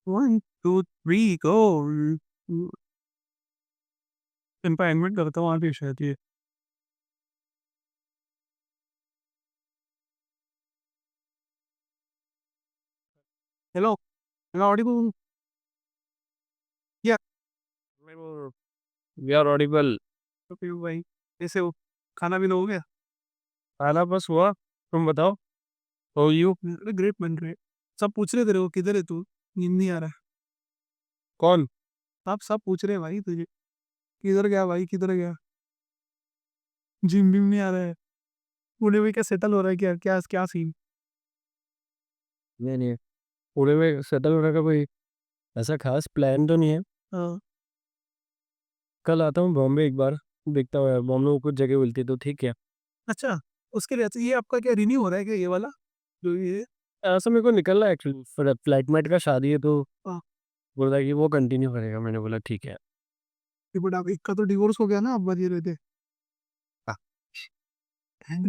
One two three go. एम्पायरमेंट करता हूँ, वहाँ पे शायद ये। Hello, hello audible. Yeah we are audible. तो फिर भाई, कैसे हो? खाना पीना हो गया? खाना बस हुआ, तुम बताओ। हो यू? अरे ग्रेट मैन, ग्रेट। सब पूछ रहे तेरे को, किधर है तू? नींद नहीं आ रहा है? कौन? सब पूछ रहे हैं भाई तुझे, किधर गया भाई, किधर गया? जिम बिम नहीं आ रहा है? पुणे में क्या सेटल हो रहा है क्या? क्या क्या सीन? नहीं नहीं, पूरे में सेटल होने का कोई ऐसा खास प्लान तो नहीं है। हाँ। कल आता हूँ बॉम्बे एक बार, देखता हूँ यार, बॉम्बे में कुछ जगह मिलती है तो ठीक है। अच्छा, उसके लिए अच्छा, ये आपका क्या रिन्यू हो रहा है क्या, ये वाला जो ये? ऐसा मेरे को निकलना है एक्चुअली, फ्लाइट मेट का शादी है तो हाँ। बोल रहा है कि वो कंटिन्यू करेगा। मैंने बोला ठीक है। बट आप, एक का तो डिवोर्स हो गया ना, आप बता रहे थे।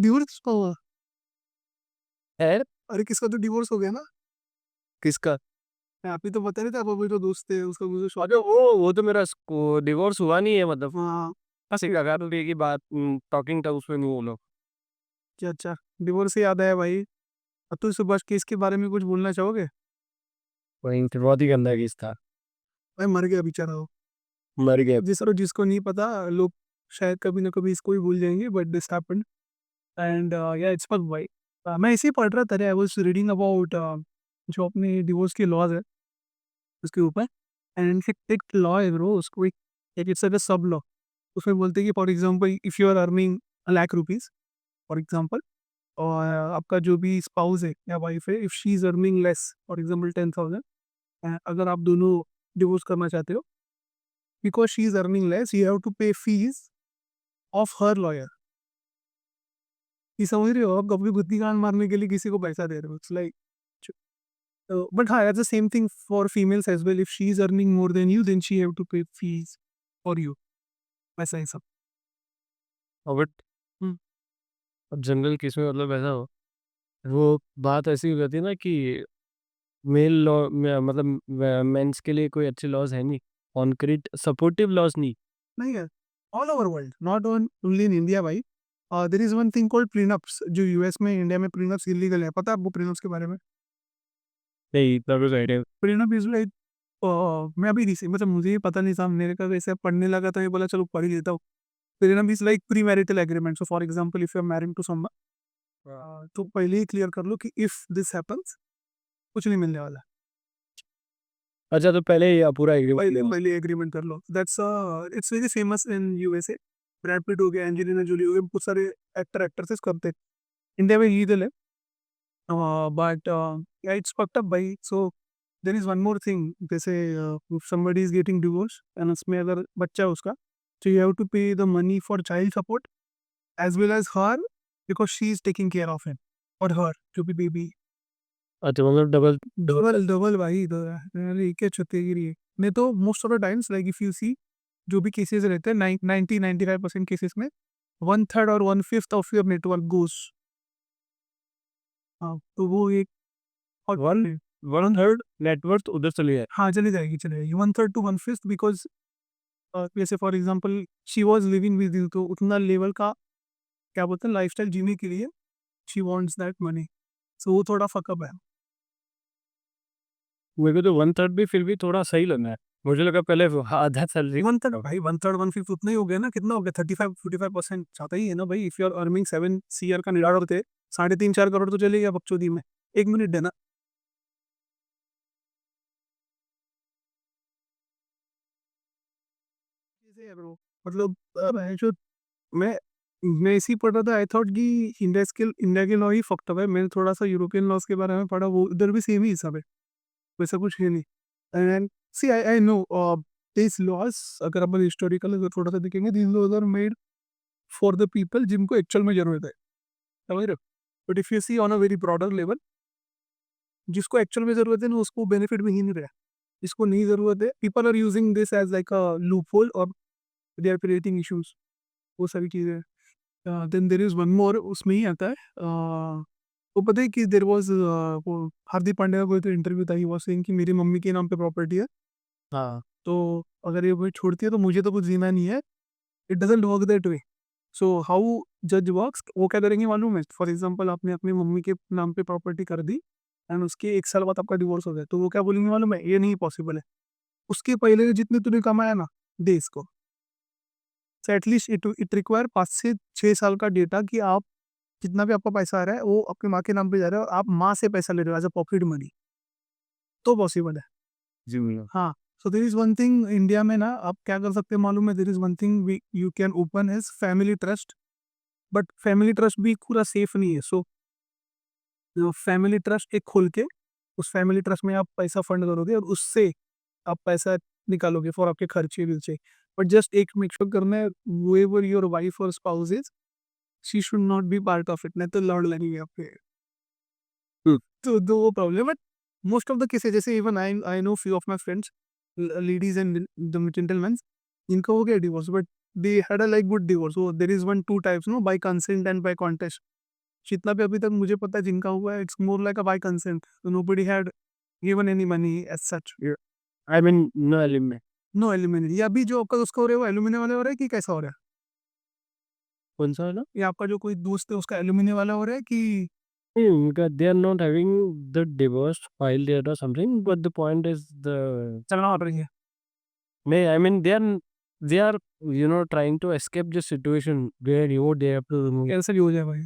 डिवोर्स हुआ? है? अरे किसका तो डिवोर्स हो गया ना। किसका? आप ही तो बता रहे थे, आप अभी तो दोस्त थे उसका, मुझे शौक। अरे वो तो मेरा डिवोर्स हुआ नहीं है, मतलब हाँ। बस एक लगा तो की बात, टॉकिंग था उसमें नहीं वो लोग। क्या? अच्छा। डिवोर्स से याद आया भाई, अब तो सुभाष केस के बारे में कुछ बोलना चाहोगे? वही तो बहुत ही गंदा केस था। भाई मर गया बेचारा वो। मर गए। जिसको नहीं पता, लोग शायद कभी ना कभी इसको भी भूल जाएंगे, बट दिस हैपेंड। एंड या इट्स फक भाई। मैं इसे ही पढ़ रहा था, आई वाज रीडिंग अबाउट जो अपने डिवोर्स के लॉज है उसके ऊपर। एंड एक लॉ है ब्रो, उसको एक इट्स अ सब लॉ। उसमें बोलते हैं कि for example if you are earning ₹1,00,000 for example, और आपका जो भी स्पाउस है या वाइफ है, if she is earning less for example 10,000, अगर आप दोनों डिवोर्स करना चाहते हो, because she is earning less, you have to pay fees of her lawyer. ये समझ रहे हो? आप कभी बुद्धि कान मारने के लिए किसी को पैसा दे रहे हो, इट्स लाइक। बट हाँ, that's the same thing for females as well, if she is earning more than you then she have to pay fees for you. वैसा ही सब। और बट हम्म। अब जनरल केस में मतलब ऐसा हो, वो बात ऐसी हो जाती है ना कि मेल लॉ में मतलब मेंस के लिए कोई अच्छे लॉज है नहीं, कॉन्क्रीट सपोर्टिव लॉज नहीं। नहीं है, all over world, not only in India भाई। There is one thing called prenups, जो यूएस में, इंडिया में प्रीनप्स इलीगल है। पता है आपको प्रीनप्स के बारे में? नहीं, इतना कुछ आइडिया। प्रीनप इज लाइक, मैं अभी रिसेंट, मतलब मुझे ये पता नहीं था, मेरे का वैसे पढ़ने लगा था, ये बोला चलो पढ़ ही लेता हूँ। Prenup is like premarital agreement. So for example if you are marrying to someone, तो पहले ही क्लियर कर लो कि इफ दिस हैपेंस, कुछ नहीं मिलने वाला। अच्छा, तो पहले ये पूरा एग्रीमेंट पहले लेना। पहले एग्रीमेंट कर लो। That's it's very famous in USA. Brad Pitt हो गया, एंजेलिना जोली हो गया, बहुत सारे एक्टर एक्ट्रेसेस करते हैं। इंडिया में लीगल है, बट इट्स फक्ड अप भाई। So there is one more thing, जैसे somebody is getting divorce and उसमें अगर बच्चा है उसका, तो you have to pay the money for child support as well as her, because she is taking care of him और her जो भी बेबी। अच्छा, मतलब डबल। डबल डबल भाई, तो अरे क्या छत्तीसगिरी है। नहीं तो most of the times, like if you see, जो भी केसेस रहते हैं 90-95% केसेस में, 1/3 और 1/5 ऑफ योर नेटवर्क गोज। हाँ, तो वो एक। और वन 1/3 नेटवर्थ उधर चली है। हाँ, चली जाएगी, चली जाएगी 1/3 to 1/5, बिकॉज जैसे for example she was living with you, तो उतना लेवल का, क्या बोलते हैं, लाइफस्टाइल जीने के लिए शी वॉन्ट्स दैट मनी। सो वो थोड़ा फकअप है। मेरे को तो 1/3 भी फिर भी थोड़ा सही लग रहा है। मुझे लगा पहले आधा सैलरी। 1/3 भाई, 1/3 1/5 उतना ही हो गया ना, कितना हो गया? 35-45% चाहता ही है ना भाई। If you are earning 7 CR का निराड़ होते, 3.5-4 करोड़ तो चले गया बकचोदी में। 1 मिनट देना। कैसे है ब्रो? मतलब है जो, मैं मैं इसी पढ़ रहा था, आई थॉट कि इंडिया के लॉ ही फक्ट है। मैंने थोड़ा सा यूरोपियन लॉज के बारे में पढ़ा, वो उधर भी सेम ही हिसाब है, वैसा कुछ है नहीं। And see, I I know this laws, अगर अपन हिस्टोरिकल अगर थोड़ा सा देखेंगे, this laws are made for the people जिनको एक्चुअल में जरूरत है, समझ रहे हो? But if you see on a very broader level, जिसको एक्चुअल में जरूरत है ना, उसको बेनिफिट भी ही नहीं रहा। जिसको नहीं जरूरत है, people are using this as like a loophole, और दे आर क्रिएटिंग इश्यूज, वो सारी चीज़ें। Then there is one more, उसमें ही आता है तो पता है कि देयर वाज़ वो हार्दिक पांड्या का कोई तो इंटरव्यू था, ही वाज़ सेइंग कि मेरी मम्मी के नाम पे प्रॉपर्टी है, हाँ। तो अगर ये मुझे छोड़ती है तो मुझे तो कुछ जीना नहीं है। It doesn't work that way. So how जज वर्क्स, वो क्या करेंगे मालूम है? फॉर एग्ज़ाम्पल आपने अपनी मम्मी के नाम पे प्रॉपर्टी कर दी एंड उसके 1 साल बाद आपका डिवोर्स हो गया, तो वो क्या बोलेंगे मालूम है? ये नहीं पॉसिबल है। उसके पहले जितने तूने कमाया ना, दे इसको। सो एटलीस्ट इट रिक्वायर 5 से 6 साल का डेटा कि आप जितना भी आपका पैसा आ रहा है, वो आपकी माँ के नाम पे जा रहा है और आप माँ से पैसा ले रहे हो एज़ अ पॉकेट मनी, तो पॉसिबल है। जी भैया। हाँ, so there is one thing India में ना आप क्या कर सकते हैं मालूम है? देयर इज़ वन थिंग we you can open as family trust, but family trust भी पूरा सेफ नहीं है। सो फैमिली ट्रस्ट एक खोल के, उस फैमिली ट्रस्ट में आप पैसा फंड करोगे और उससे आप पैसा निकालोगे फॉर आपके खर्चे-विर्चे। बट जस्ट एक मेक श्योर करना है, व्होएवर योर वाइफ और spouse is, she should not be part of it, नहीं तो लड़ लगेंगे आपके। हुँ। तो वो प्रॉब्लम है, but most of the cases जैसे even I know few of my friends, ladies and the gentleman, इनका हो गया divorce, but they had a like good divorce. So there is one two types, no, by consent and by contest. जितना भी अभी तक मुझे पता है जिनका हुआ है, it's more like a by consent, nobody had given any money as such. ये I mean no alimony. No alimony, या अभी जो आपका उसका हो रहा है वो एलुमिनी वाला हो रहा है कि कैसा हो रहा है? कौन-सा वाला? या आपका जो कोई दोस्त है उसका एलुमिनी वाला हो रहा है कि नहीं, उनका they are not having the divorce file there और something but the point is the चलना हो रही है? नहीं I mean they are you know trying to escape the situation where you they have to remove cancel ही हो जाए भाई।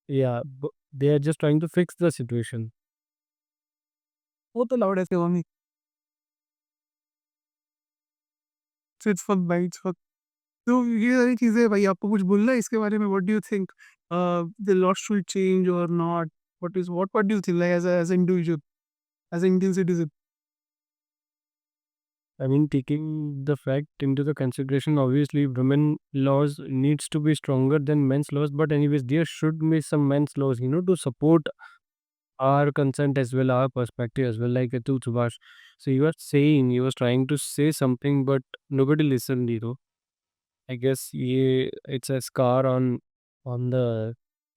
या ब they are just trying to fix the situation. वो तो लाउड ऐसे होंगे, इट्स फक भाई, इट्स फक। तो ये सारी चीज़ें भाई, आपको कुछ बोलना है इसके बारे में? What do you think the law should change और not? What do you think, like as a individual, as a Indian citizen? I mean, taking the fact into the consideration, obviously, women laws needs to be stronger than men's laws. But anyways, there should be some men's laws, you know, to support our consent as well, our perspective as well. Like to Subhash. So you are saying, you was trying to say something, but nobody listened. You know, I guess ये it's a scar on the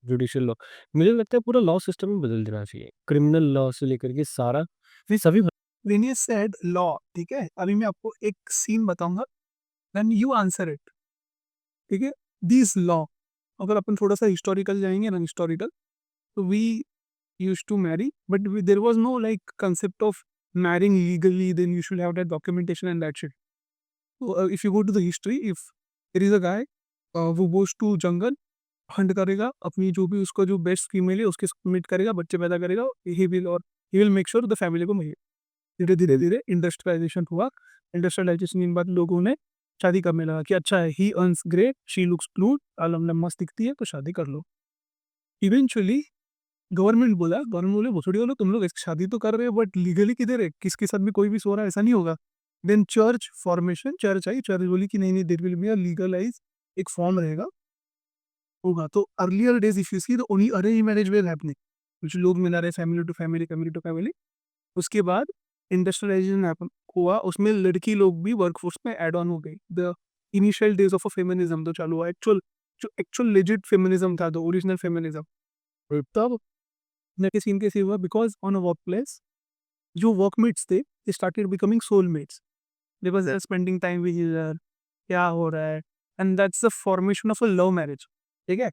judicial law. मुझे लगता है पूरा law system ही बदल देना चाहिए। Criminal law से लेकर के सारा ये सभी व्हेन यू सेड लॉ, ठीक है? अभी मैं आपको एक सीन बताऊँगा, देन यू आंसर इट, ठीक है? दिस लॉ, अगर अपन थोड़ा-सा हिस्टोरिकल जाएँगे ना, हिस्टोरिकल, तो we used to marry, but there was no like concept of marrying legally, then you should have that documentation and that shit. So, if you go to the history, if there is a guy, वो goes to jungle, Hunt करेगा, अपनी जो भी उसका जो best female है उसके साथ मीट करेगा, बच्चे पैदा करेगा, he will make sure the family को मिले। धीरे धीरे धीरे इंडस्ट्रियलाइजेशन हुआ। इंडस्ट्रियलाइजेशन के बाद लोगों ने शादी करने लगा कि अच्छा है, he earns great, she looks cute, Alam मस्त दिखती है, तो शादी कर लो। इवेंचुअली गवर्नमेंट बोले भोसड़ी वालों, तुम लोग ऐसे शादी तो कर रहे हो बट लीगली किधर है? किसके साथ भी कोई भी सो रहा है, ऐसा नहीं होगा। Then church formation, church I, church बोली कि नहीं नहीं, there will be a legalize, एक फॉर्म रहेगा, होगा। तो earlier days if you see, the only arrange marriage were happening, कुछ लोग मिला रहे, family to family, family to family. उसके बाद इंडस्ट्रियलाइजेशन हैपन हुआ, उसमें लड़की लोग भी वर्कफोर्स में ऐड ऑन हो गई। The initial days of a feminism तो चालू हुआ, एक्चुअल जो एक्चुअल लेजिट फेमिनिज्म था, द ओरिजिनल फेमिनिज्म, तब नेक्स्ट सीन कैसे हुआ? Because on a work place जो वर्कमेट्स थे, they started becoming soulmates, because they are spending time with each other, क्या हो रहा है, and that's the formation of a love marriage. ठीक है,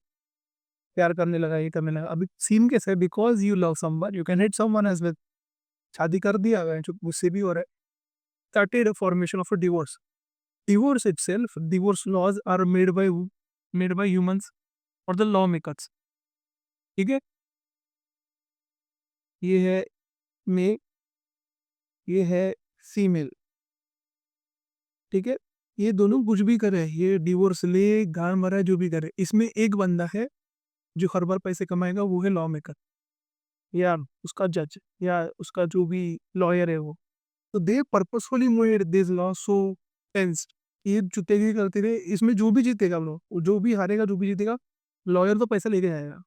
प्यार करने लगा, ये करने लगा। अभी सीन कैसे है? Because you love someone, you can hit someone as well, शादी कर दिया है जो मुझसे भी हो रहा है, started formation of a divorce. Divorce itself, divorce laws are made by humans और द लॉ मेकर्स। ठीक है, ये है मे, ये है फीमेल, ठीक है? ये दोनों कुछ भी करे, ये डिवोर्स ले, गाड़ मरा, जो भी करे, इसमें एक बंदा है जो हर बार पैसे कमाएगा, वो है लॉ मेकर, या उसका जज, या उसका जो भी लॉयर है वो। तो they purposefully made this law so tense, ये जुतेगी करते रहे, इसमें जो भी जीतेगा लो, जो भी हारेगा, जो भी जीतेगा, लॉयर तो पैसा लेके जाएगा।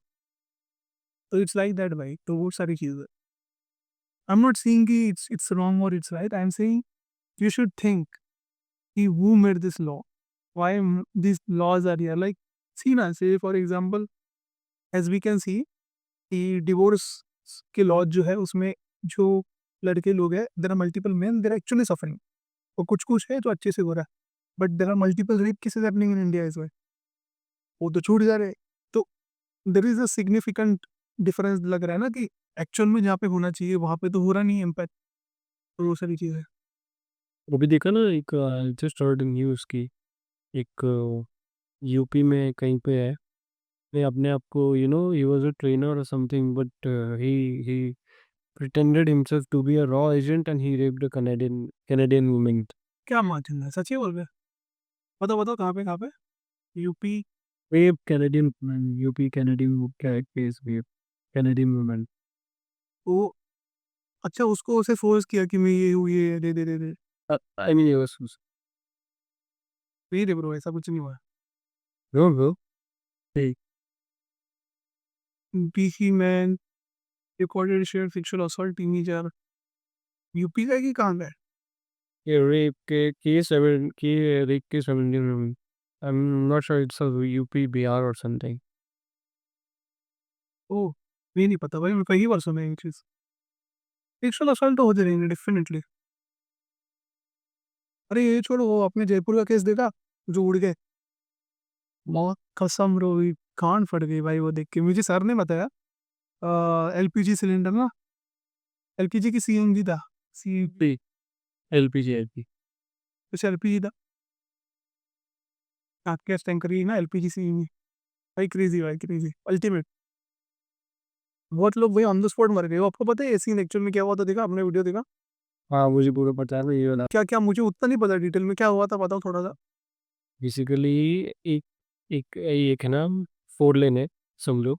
तो इट्स लाइक दैट भाई, तो वो सारी चीज़ें। आई एम नॉट सेइंग कि इट्स रॉन्ग और it's right, I am saying you should think कि who made this law? Why these laws are here? Like, see na, say for example, as we can see, कि divorce के laws जो है उसमें जो लड़के लोग हैं, there are multiple men, there are actually suffering, और कुछ-कुछ है जो अच्छे से हो रहा है। But there are multiple rape cases happening in India as well, वो तो छूट जा रहे हैं। तो there is a significant difference लग रहा है ना कि एक्चुअल में जहाँ पे होना चाहिए वहाँ पे तो हो रहा नहीं है इम्पैक्ट, तो वो सारी चीज़ें। वो भी देखा ना, एक जस्ट हर्ड न्यूज़ की, एक यूपी में कहीं पे है, ने अपने आप को ही वाज़ अ ट्रेनर और something, but he pretended himself to be a raw agent and he raped a Canadian woman. क्या मार्जिन है? सच ही बोल रहे हैं? बताओ कहाँ पे, कहाँ पे? UP? Rape Canadian woman, UP Canadian case rape Canadian woman. वो अच्छा, उसको उसे फ़ोर्स किया कि मैं ये हूँ, ये दे। I mean, it was नहीं रे ब्रो, ऐसा कुछ नहीं हुआ है। no, bro. Hey, BC man recorded share sexual assault teenager, UP का है कि कहाँ का है? ये rape के 17 women. I'm not sure it's a UP, BR or something. ओह! ये नहीं पता भाई, मैं पहली बार सुना है ये चीज़। सेक्सुअल असॉल्ट तो होते रहेंगे डेफ़िनेटली। अरे ये छोड़ो, वो आपने जयपुर का केस देखा? जो उड़ गए? मौत कसम ब्रो, कान फट गई भाई वो देख के। मुझे सर ने बताया एलपीजी सिलेंडर ना, एलपीजी की सीएनजी था। सी P, LPG, LP. कुछ एलपीजी था। हाँ, गैस टैंकर ही ना, एलपीजी सीएनजी। भाई क्रेज़ी, अल्टीमेट। बहुत लोग भाई ऑन द स्पॉट मर गए। वो आपको पता है ये सीन एक्चुअल में क्या हुआ था? देखा आपने वीडियो देखा? हाँ, मुझे पूरा पता है ये वाला। क्या-क्या मुझे उतना नहीं पता डिटेल में क्या हुआ था, बताओ थोड़ा-सा? बेसिकली एक एक है ना, 4 लेन है, समझो।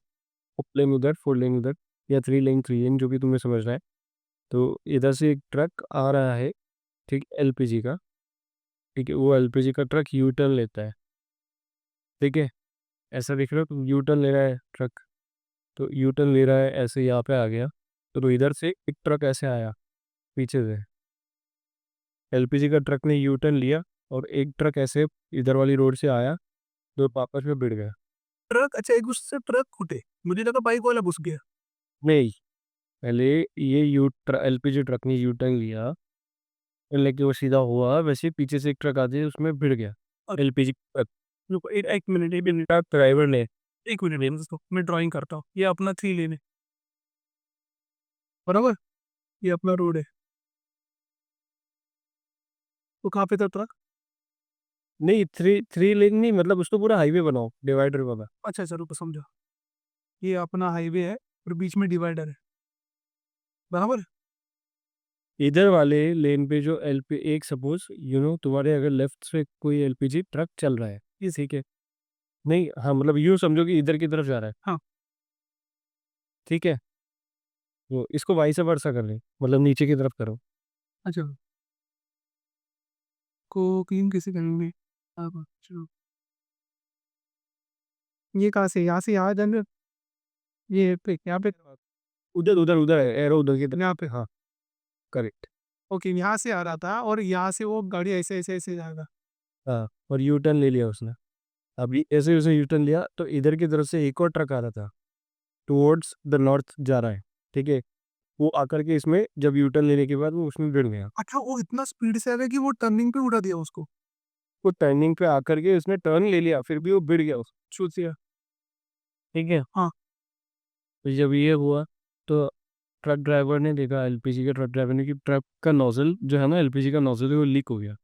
4 लेन उधर, 4 लेन उधर, या 3 लेन 3 लेन, जो भी तुम्हें समझना है। तो इधर से एक ट्रक आ रहा है, ठीक, एलपीजी का, ठीक है? वो एलपीजी का ट्रक यू टर्न लेता है, ठीक है? ऐसा देख रहे हो तुम, यू टर्न ले रहा है ट्रक, तो यू टर्न ले रहा है, ऐसे यहाँ पे आ गया, तो इधर से एक ट्रक ऐसे आया पीछे से, एलपीजी का ट्रक ने यू टर्न लिया, और एक ट्रक ऐसे इधर वाली रोड से आया, तो आपस में भिड़ गया। ट्रक, अच्छा एक उससे ट्रक फूटे। मुझे लगा बाइक वाला घुस गया। नहीं, पहले ये एलपीजी ट्रक ने यू टर्न लिया, लेके वो सीधा हुआ, वैसे ही पीछे से एक ट्रक आते उसमें भिड़ गया, अ, एलपीजी ट्रक। रुको, ए 1 मिनट, 1 मिनट, ट्रक ड्राइवर ने 1 मिनट वेट दोस्तों, मैं ड्राइंग करता हूँ। ये अपना 3 लेन है, बराबर? ये अपना रोड है। तो कहाँ पे था ट्रक? नहीं, थ्री लेन नहीं, मतलब उसको पूरा हाईवे बनाओ, डिवाइडर वाला। अच्छा, रुको समझा। ये अपना हाईवे है और बीच में डिवाइडर है, बराबर? इधर वाले लेन पे जो एलपी, एक सपोज तुम्हारे अगर लेफ्ट से कोई एलपीजी ट्रक चल रहा है, ये ठीक है? नहीं, हाँ, मतलब यूँ समझो कि इधर की तरफ जा रहा है, हाँ, ठीक है? तो इसको वाइस वर्सा कर ले, मतलब नीचे की तरफ करो। अच्छा। को क्लीन कैसे करेंगे? अब अच्छा, ये कहाँ से? यहाँ से यहाँ जाना, ये पे यहाँ पे, उधर उधर उधर है, एरो उधर की तरफ, यहाँ पे। हाँ, करेक्ट। ओके, यहाँ से आ रहा था और यहाँ से वो गाड़ी ऐसे जाएगा। हाँ, और यू टर्न ले लिया उसने। अभी ऐसे उसने यू टर्न लिया, तो इधर की तरफ से एक और ट्रक आ रहा था, टुवर्ड्स द नॉर्थ जा रहा है, ठीक है? वो आकर के इसमें जब यू टर्न लेने के बाद वो उसमें भिड़ गया। अच्छा, वो इतना स्पीड से आ रहा है कि वो टर्निंग पे उड़ा दिया उसको। वो टर्निंग पे आकर के उसने टर्न ले लिया, फिर भी वो भिड़ गया सोचिए। ठीक है? हाँ, तो जब ये हुआ, तो ट्रक ड्राइवर ने देखा, एलपीजी के ट्रक ड्राइवर ने, कि ट्रक का नोजल जो है ना, एलपीजी का नोजल है, वो लीक हो गया।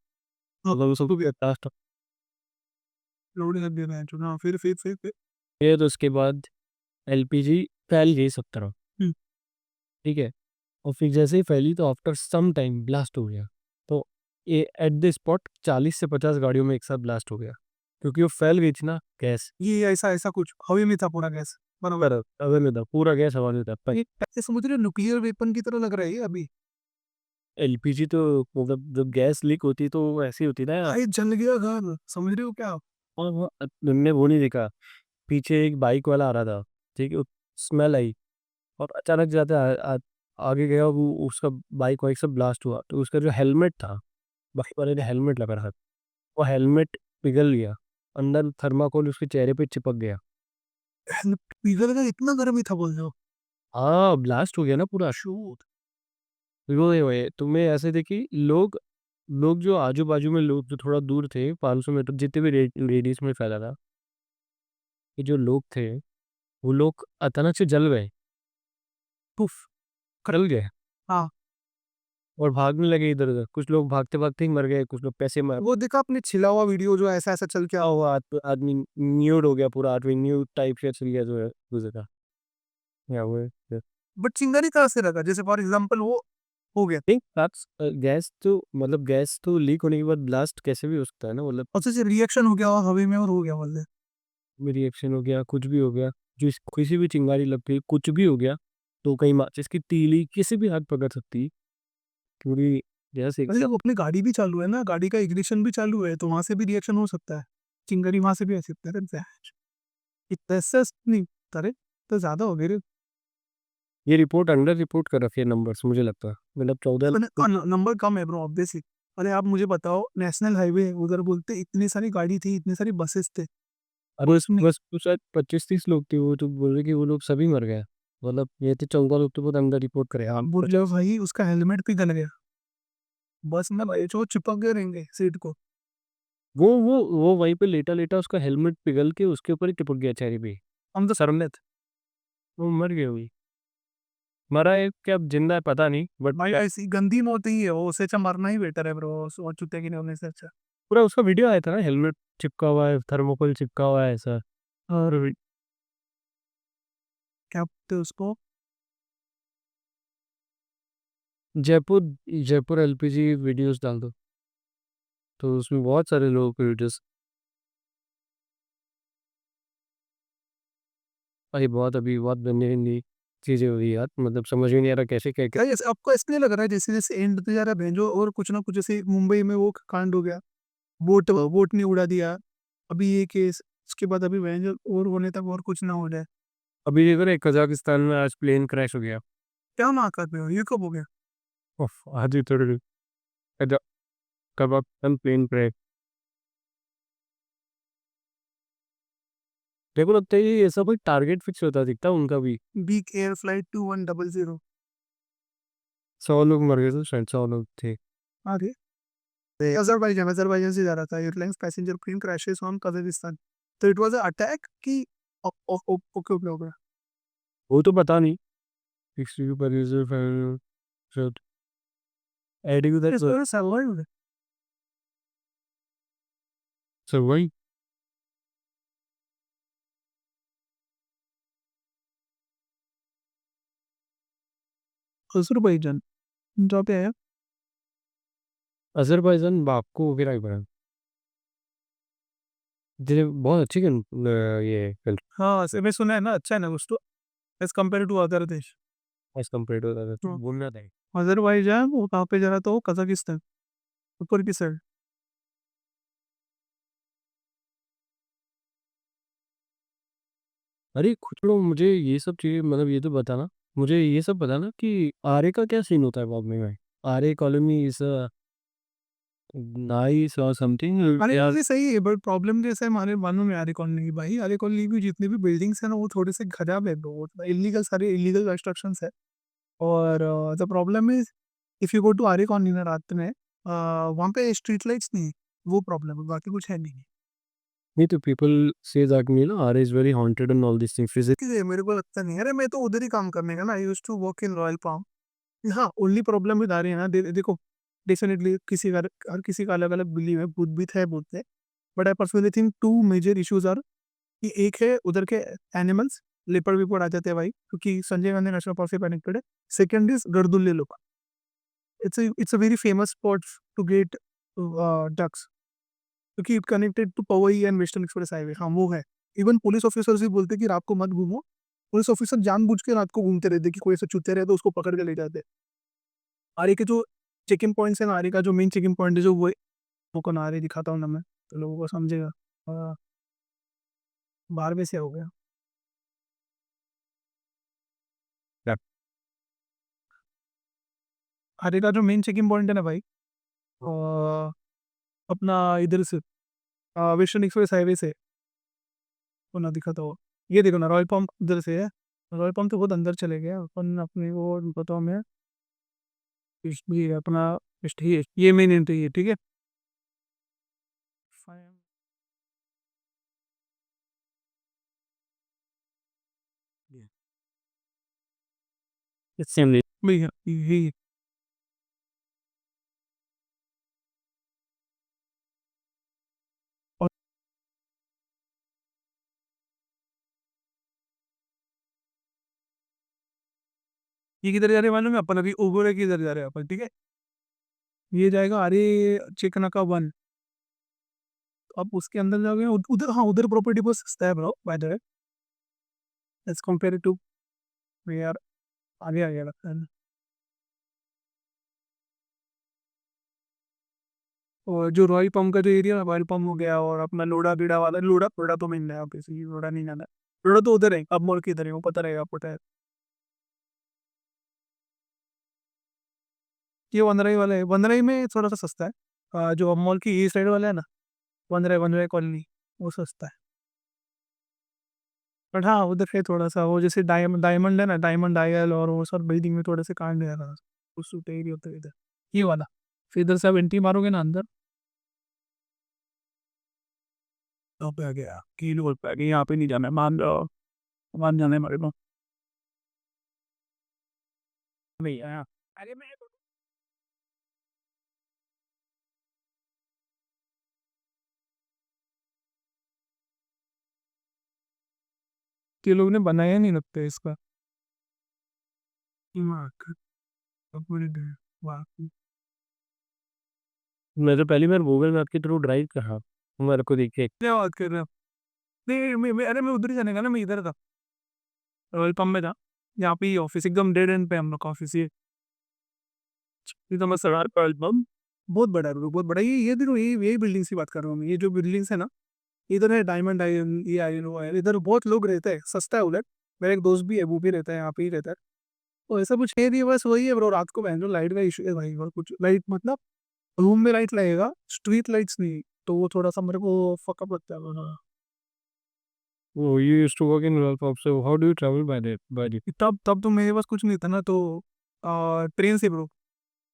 हाँ, मतलब वो सब लास्ट लोड कर दे रहा है जो। हाँ, फिर? है, तो उसके बाद एलपीजी फैल गई सब तरफ, हुँ, ठीक है? और फिर जैसे ही फैली, तो आफ्टर सम टाइम ब्लास्ट हो गया। तो ये एट द स्पॉट 40 से 50 गाड़ियों में एक साथ ब्लास्ट हो गया, क्योंकि वो फैल गई थी ना गैस। ये ऐसा कुछ हवा में था पूरा गैस, बराबर। पर हवा में था, पूरा गैस हवा में था। पर ये ऐसे समझ रहे हो, न्यूक्लियर वेपन की तरह लग रहा है ये अभी। एलपीजी तो, मतलब जब गैस लीक होती है तो वो ऐसी होती है ना। भाई जल गया घर, समझ रहे हो क्या आप? और तुमने वो नहीं देखा, पीछे एक बाइक वाला आ रहा था, ठीक है? स्मेल आई, और अचानक जाते आगे गया वो, उसका बाइक वाइक सब ब्लास्ट हुआ, तो उसका जो हेलमेट था, बाइक वाले ने हेलमेट लगा रखा था, वो हेलमेट पिघल गया, अंदर थर्माकोल उसके चेहरे पे चिपक गया। पिघल गया, इतना गर्म ही था बोल रहे हो? हाँ, ब्लास्ट हो गया ना पूरा। शूट। वही, वही। तो मैं ऐसे थे कि लोग लोग जो आजू-बाजू में लोग जो थोड़ा दूर थे 500 मीटर जितने भी रेडियस में फैला था, ये जो लोग थे, वो लोग अचानक से जल गए, पुफ। जल गए हाँ, और भागने लगे इधर-उधर। कुछ लोग भागते-भागते ही मर गए, कुछ लोग पैसे में वो देखा आपने छिला हुआ वीडियो जो ऐसा-ऐसा चल के हुआ आदमी न्यूड हो गया पूरा आदमी, न्यूड टाइप का चल गया जो है दूसरे का। या वो है। बट चिंगारी कहाँ से लगा? जैसे फॉर एग्ज़ाम्पल वो हो गया। नहीं दैट्स गैस तो मतलब गैस तो लीक होने के बाद ब्लास्ट कैसे भी हो सकता है ना मतलब और से रिएक्शन हो गया हवा में और हो गया बोल रहे। रिएक्शन हो गया, कुछ भी हो गया, किसी भी चिंगारी लग गई, कुछ भी हो गया, तो कहीं माचिस की तीली किसी भी आग पकड़ सकती है, क्योंकि जैसे अरे जब अपनी गाड़ी भी चालू है ना, गाड़ी का इग्निशन भी चालू है, तो वहाँ से भी रिएक्शन हो सकता है। चिंगारी वहाँ से भी आ सकता है। इतना सा नहीं, अरे! तो ज़्यादा हो गए रे। ये रिपोर्ट अंडर रिपोर्ट कर रखी है नंबर्स मुझे लगता है। मतलब 14 मैंने नंबर कम है ब्रो ऑब्वियसली। अरे आप मुझे बताओ नेशनल हाईवे है, उधर बोलते इतनी सारी गाड़ी थी, इतनी सारी बसेस थे, और और बस उसमें बस तो शायद 25-30 लोग थे, वो तो बोल रहे कि वो लोग सभी मर गए। मतलब ये थे 14 लोग तो बहुत अंडर रिपोर्ट करे। हाँ, बुर्जा भाई उसका हेलमेट पिघल गया। बस में भाई जो चिपक गए रहेंगे सीट को। वो वहीं पे लेटा-लेटा उसका हेलमेट पिघल के उसके ऊपर ही चिपक गया चेहरे पे। हम तो सर में थे। वो मर गया वही। मरा है क्या अब जिंदा है पता नहीं बट भाई ऐसी गंदी मौत ही है वो, उससे अच्छा मरना ही बेटर है ब्रो, सो चूतिया की नहीं होने से अच्छा। पूरा उसका वीडियो आया था ना हेलमेट चिपका हुआ है, थर्मोकोल चिपका हुआ है ऐसा। और क्या बोलते हैं उसको? जयपुर जयपुर एलपीजी वीडियोस डाल दो, तो उसमें बहुत सारे लोगों के वीडियोस। भाई बहुत अभी बहुत गंदी-गंदी चीज़ें हो रही है यार, मतलब समझ में नहीं आ रहा कैसे क्या-क्या। क्या जैसे आपको ऐसा नहीं लग रहा है जैसे जैसे एंड होते जा रहा है भेंजो, और कुछ ना कुछ जैसे मुंबई में वो कांड हो गया, बोट बोट ने उड़ा दिया, अभी ये केस, उसके बाद अभी भेंजो और होने तक और कुछ ना हो जाए। अभी देख रहे हैं कज़ाकिस्तान में आज प्लेन क्रैश हो गया। क्या ना कर रहे हो, ये कब हो गया? उफ़! आज ही थोड़ी देर कज़ा कज़ाकिस्तान प्लेन क्रैश। मेरे को लगता है ये ऐसा कोई टारगेट फिक्स होता दिखता है उनका भी। Big air flight 2100। 100 लोग मर गए थे शायद 100 लोग थे। आगे अजरबैजान अजरबैजान से जा रहा था airlines passenger plane crashes on Kazakhstan. तो इट वाज अ अटैक कि ओके ओके हो गया। वो तो पता नहीं। 60 पर यूज़र शायद एडिंग टू दैट इस पर सर्वाइव। सो वही अजरबैजान जहाँ पे आया। अज़रबैजान बाकू वगैरह की जी, बहुत अच्छी ये कंट्री हाँ से मैं सुना है ना, अच्छा है ना कुछ तो, एज कम्पेयर टू अदर देश। एज़ कम्पेयर टू अदर हाँ, बोलना था। अजरबैजान वो कहाँ पे जा रहा था, वो कजाकिस्तान ऊपर की साइड। अरे कुछ लोग मुझे ये सब चीज़ें मतलब ये तो बताना, मुझे ये सब बताना कि आर्य का क्या सीन होता है बॉम्बे में? आर्य कॉलोनी इज़ नाइस और समथिंग अरे या कॉलोनी सही है बट प्रॉब्लम जैसे हमारे मानो में आर्य कॉलोनी की, भाई आर्य कॉलोनी की जितनी भी बिल्डिंग्स है ना वो थोड़े से खराब है ब्रो, इलीगल, सारे इलीगल कंस्ट्रक्शंस है। और the problem is if you go to Aarey colony ना रात में, वहाँ पे स्ट्रीट लाइट्स नहीं है, वो प्रॉब्लम है, बाकी कुछ है नहीं। नहीं तो पीपल से दैट मी ना Aarey is very haunted and all this things. Is it? कि मेरे को लगता नहीं, अरे मैं तो उधर ही काम करने का ना, I used to work in Royal Palm. हाँ, ओनली प्रॉब्लम विद आर्य है ना, देखो डेफिनेटली किसी का हर किसी का अलग अलग बिलीव है, भूत भी है भूत है। But I personally think two major issues are कि एक है उधर के एनिमल्स, लेपर्ड वेपर्ड आ जाते हैं भाई, क्योंकि संजय गांधी नेशनल पार्क से कनेक्टेड है। सेकंड इज गर्दुल्ले लोग, it's a very famous spot to get drugs, क्योंकि it connected to Powai and western express highway. हाँ वो है। इवन पुलिस ऑफिसर्स भी बोलते हैं कि रात को मत घूमो। पुलिस ऑफिसर जानबूझ के रात को घूमते रहते हैं कि कोई ऐसे चुते रहे तो उसको पकड़ के ले जाते हैं। आरे के जो चेकिंग पॉइंट्स है ना, आरे का जो मेन चेकिंग पॉइंट है जो वो कौन आ रही दिखाता हूँ ना मैं, तो लोगों को समझेगा। हाँ, बाहर में से हो गया। या आरे का जो मेन चेकिंग पॉइंट है ना भाई, अपना इधर से वेस्टर्न एक्सप्रेस हाईवे से, वो ना दिखाता हो, ये देखो ना रॉयल पंप उधर से है। रॉयल पंप तो बहुत अंदर चले गए अपन अपने वो बताओ मैं ये अपना ये मेन एंट्री है, ठीक है। Fine. Yeah. It's same way. भैया ये और ये किधर जा रहे हैं मालूम है, अपन अभी ओगोरे किधर जा रहे हैं अपन, ठीक है। ये जाएगा अरे चिकनाका वन। आप उसके अंदर जाओगे उधर, हाँ उधर प्रॉपर्टी बहुत सस्ता है bro, by the way as compare to यार, आगे आ गया लगता है ना। और जो रॉयल पंप का जो एरिया है, रॉयल पंप हो गया और अपना लोड़ा बीड़ा वाला, लोड़ा लोड़ा तो मिल रहा है बेसिकली, लोड़ा नहीं जाना। लोड़ा तो उधर है, अब मॉल के इधर है, वो पता रहेगा आपको टायर। ये वनराई वाला है, वनराई में थोड़ा सा सस्ता है। जो अब मॉल की ई साइड वाला है ना, वनराई वनराई कॉलोनी, वो सस्ता है। बट हाँ उधर है थोड़ा सा वो, जैसे डायमंड है ना, डायमंड आयल और वो सब बिल्डिंग में थोड़े से कांड है ना, उस एरिया होता है इधर, ये वाला। फिर इधर से आप एंट्री मारोगे ना अंदर, तो पे आ गया की लोल पे आ गया, यहाँ पे नहीं जाना है, मान जाना है हमारे को भैया यहाँ। अरे मैं ये लोग ने बनाया नहीं लगता है इसका दिमाग, अपने दे- वाह। मैं तो पहली बार गूगल मैप के थ्रू ड्राइव करा मेरे को देखे। क्या बात कर रहे हो? नहीं अरे मैं उधर ही जाने का ना, मैं इधर था, रॉयल पंप में था। यहाँ पे ही ऑफिस एकदम डेड एंड पे हम लोग का ऑफिस, ये तो मैं सरदार पेट्रोल पंप, बहुत बड़ा है bro, बहुत बड़ा। ये देखो ये बिल्डिंग्स की बात कर रहा हूँ मैं, ये जो बिल्डिंग्स है ना, इधर है डायमंड आयन, ये आयन वो आयन, इधर बहुत लोग रहते हैं, सस्ता है उधर। मेरा एक दोस्त भी है, वो भी रहता है यहाँ पे ही रहता है। तो ऐसा कुछ है नहीं, बस वही है ब्रो, रात को बहन जो लाइट का इशू है भाई, और कुछ लाइट मतलब रूम में लाइट लगेगा, स्ट्रीट लाइट्स नहीं, तो वो थोड़ा सा मेरे को फकअप लगता है। Oh, you used to work in Royal Pub, so how do you travel by that? By the तब तो मेरे पास कुछ नहीं था ना, तो ट्रेन से ब्रो,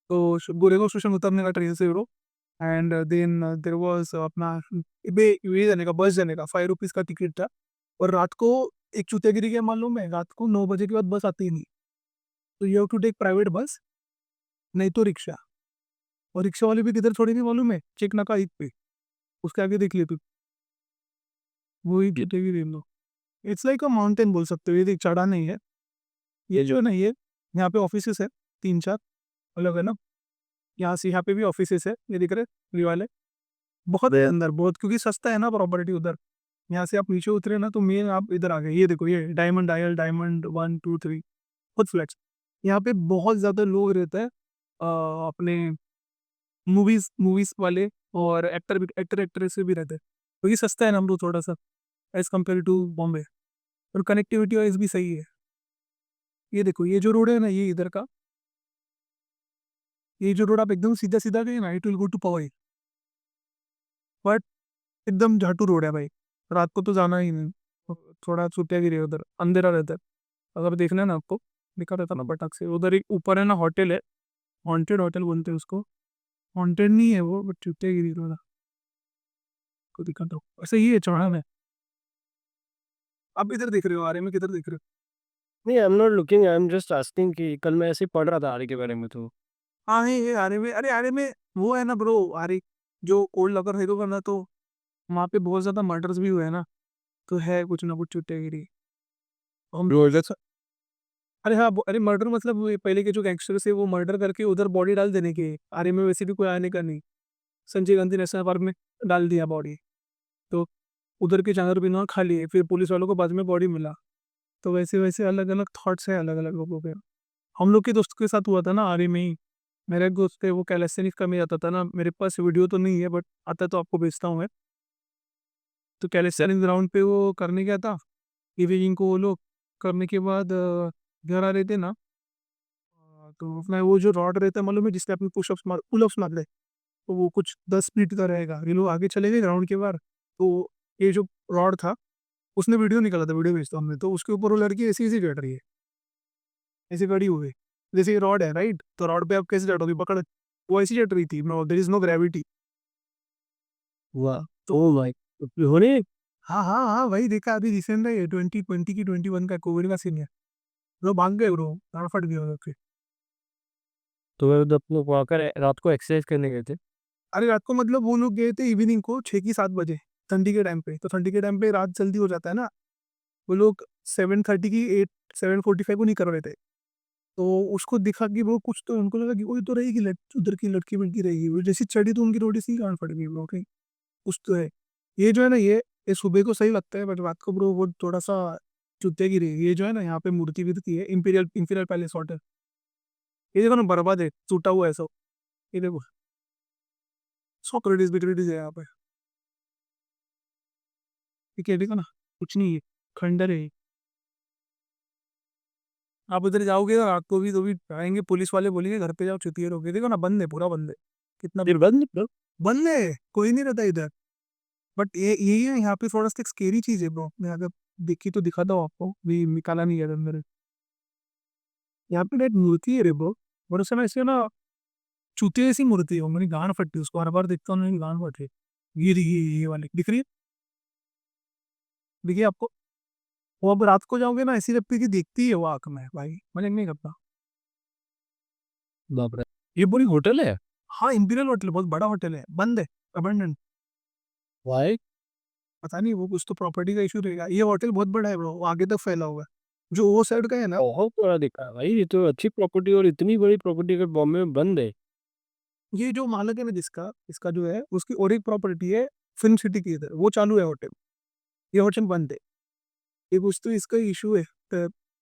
तो गोरेगांव स्टेशन उतरने का ट्रेन से bro. And then there was अपना ये जाने का, बस जाने का 5 रुपीज़ का टिकट था। और रात को एक चूतियागिरी के मालूम है, रात को 9 बजे के बाद बस आती ही नहीं, तो you have to take private bus, नहीं तो रिक्शा। और रिक्शा वाले भी किधर छोड़े नहीं मालूम है, चेक नाका एक पे, उसके आगे देख ले तू, वही चूतियागिरी लो। इट्स लाइक अ माउंटेन बोल सकते हो, ये देख चढ़ा नहीं है। ये जो है ना, ये यहाँ पे ऑफिसेस है 3-4 अलग है ना, यहाँ से यहाँ पे भी ऑफिसेस है, ये दिख रहे ये वाले, बहुत है अंदर बहुत, क्योंकि सस्ता है ना प्रॉपर्टी उधर। यहाँ से आप नीचे उतरे ना, तो मेन आप इधर आ गए, ये देखो ये डायमंड आयल, डायमंड 1 2 3, बहुत फ्लैट्स। यहाँ पे बहुत ज़्यादा लोग रहते हैं, अपने मूवीज मूवीज वाले, और एक्टर भी, एक्टर एक्ट्रेस भी रहते हैं, क्योंकि सस्ता है ना हम थोड़ा सा एज कम्पेयर टू बॉम्बे। और कनेक्टिविटी वाइज भी सही है। ये देखो ये जो रोड है ना, ये इधर का, ये जो रोड आप एकदम सीधा सीधा गए ना, it will go to Powai, बट एकदम झाटू रोड है भाई, रात को तो जाना ही नहीं। थोड़ा छुट्टिया गिरी है उधर, अंधेरा रहता है। अगर देखना है ना आपको, दिखा रहता ना पटाख से, उधर एक ऊपर है ना होटल है, हॉन्टेड होटल बोलते हैं उसको। हॉन्टेड नहीं है वो, बट छुट्टिया गिरी थोड़ा को दिक्कत हो, वैसे ही है चौड़ा में। आप इधर देख रहे हो, आ रहे में किधर देख रहे हो? नहीं, आई am not looking, I am just asking कि कल मैं ऐसे ही पढ़ रहा था आरे के बारे में तो। हाँ ये आ रहे में, अरे आ रहे में वो है ना ब्रो, आ रही जो कोल्ड लगर है तो ना, तो वहाँ पे बहुत ज्यादा मर्डर्स भी हुए हैं ना, तो है कुछ ना कुछ छुट्टिया गिरी। हम अरे हाँ अरे मर्डर मतलब वो पहले के जो गैंगस्टर्स है, वो मर्डर करके उधर बॉडी डाल देने के, आर्मी में वैसे भी कोई आने का नहीं, संजय गांधी नेशनल पार्क में डाल दिया बॉडी, तो उधर के जानवर भी ना खा लिए, फिर पुलिस वालों को बाद में बॉडी मिला। तो वैसे वैसे अलग अलग थॉट्स है अलग अलग लोगों के। हम लोग के दोस्त के साथ हुआ था ना आर्मी में ही। मेरा एक दोस्त है, वो कैलेस्थेनिक्स का में जाता था ना, मेरे पास वीडियो तो नहीं है बट आता तो आपको भेजता हूँ मैं। तो कैलेस्थेनिक्स ग्राउंड पे वो करने गया था, इवनिंग को वो लोग करने के बाद घर आ रहे थे ना, तो अपना वो जो रॉड रहता है मालूम है, जिससे अपने पुलअप्स मार ले, तो वो कुछ 10 फीट का रहेगा, ये लोग आगे चले गए ग्राउंड के बाहर। तो ये जो रॉड था, उसने वीडियो निकाला था, वीडियो भेजता हूँ मैं, तो उसके ऊपर वो लड़की ऐसी-ऐसी चढ़ रही है, ऐसे खड़ी हुई। जैसे ये रॉड है राइट? तो रॉड पे आप कैसे चढ़ोगे पकड़? वो ऐसी चढ़ रही थी, no there is no gravity. वाह! तो ओह माय हो रही है? हाँ, हाँ, हाँ, वही देखा अभी रिसेंट है ये 2020 की 21 का कोविड का सीन है। लोग भाग गए ब्रो, गाँड फट गया उधर के। तो मैं तो अपने वहाँ कर रात को एक्सरसाइज करने गए थे। अरे रात को मतलब वो लोग गए थे इवनिंग को 6 की 7 बजे, ठंडी के टाइम पे। तो ठंडी के टाइम पे रात जल्दी हो जाता है ना, वो लोग 7:30 की 8 7:45 को नहीं कर रहे थे। तो उसको दिखा कि वो कुछ तो उनको लगा कि कोई तो रहेगी उधर की लड़की-वड़की रहेगी। वो जैसी चढ़ी तो उनकी थोड़ी-सी गाँड फट गई ब्रो कि कुछ तो है। ये जो है ना ये सुबह को सही लगता है बट रात को ब्रो वो थोड़ा-सा चूतिया गिरी है। ये जो है ना यहाँ पे मूर्ति-वूर्ति है इंपीरियल इंपीरियल पैलेस होटल। ये देखो ना बर्बाद है, टूटा हुआ है सब। ये देखो सोक्रेटिस-वेक्रेटिस है यहाँ पे। ठीक है, देखो ना, कुछ नहीं है, खंडर है ये। आप उधर जाओगे ना रात को भी तो भी आएँगे पुलिस वाले बोलेंगे घर पे जाओ चुतिये रहोगे। देखो ना बंद है, पूरा बंद है। कितना फिर बंद ब्रो? बंद है, कोई नहीं रहता इधर। बट ये यही है यहाँ पे थोड़ा-सा एक स्केरी चीज़ है ब्रो। मैं अगर देखी तो दिखाता हूँ आपको, अभी निकाला नहीं है अंदर। यहाँ पे ना एक मूर्ति है रे ब्रो, और उस समय ऐसे ना चूतिया जैसी मूर्ति है वो, मेरी गाँड फटती है उसको हर बार देखता हूँ मेरी गाँड फट रही है। ये देखिए ये वाली दिख रही है? दिखी आपको? वो अब रात को जाओगे ना ऐसी लगती है कि दिखती है वो आँख में भाई, मजाक नहीं करता। बाप रे! ये पूरी होटल है? हाँ, इंपीरियल होटल बहुत बड़ा होटल है, बंद है, अबैंडन्ड। व्हाई? पता नहीं वो कुछ तो प्रॉपर्टी का इश्यू रहेगा। ये होटल बहुत बड़ा है ब्रो, वो आगे तक फैला हुआ है। जो वो साइड का है ना, बहुत बड़ा दिखा है भाई, ये तो अच्छी प्रॉपर्टी और इतनी बड़ी प्रॉपर्टी अगर बॉम्बे में बंद है। ये जो मालक है ना जिसका, इसका जो है उसकी और एक प्रॉपर्टी है फिल्म सिटी के इधर, वो चालू है होटल। ये होटल बंद है। ये कुछ तो इसका इश्यू है,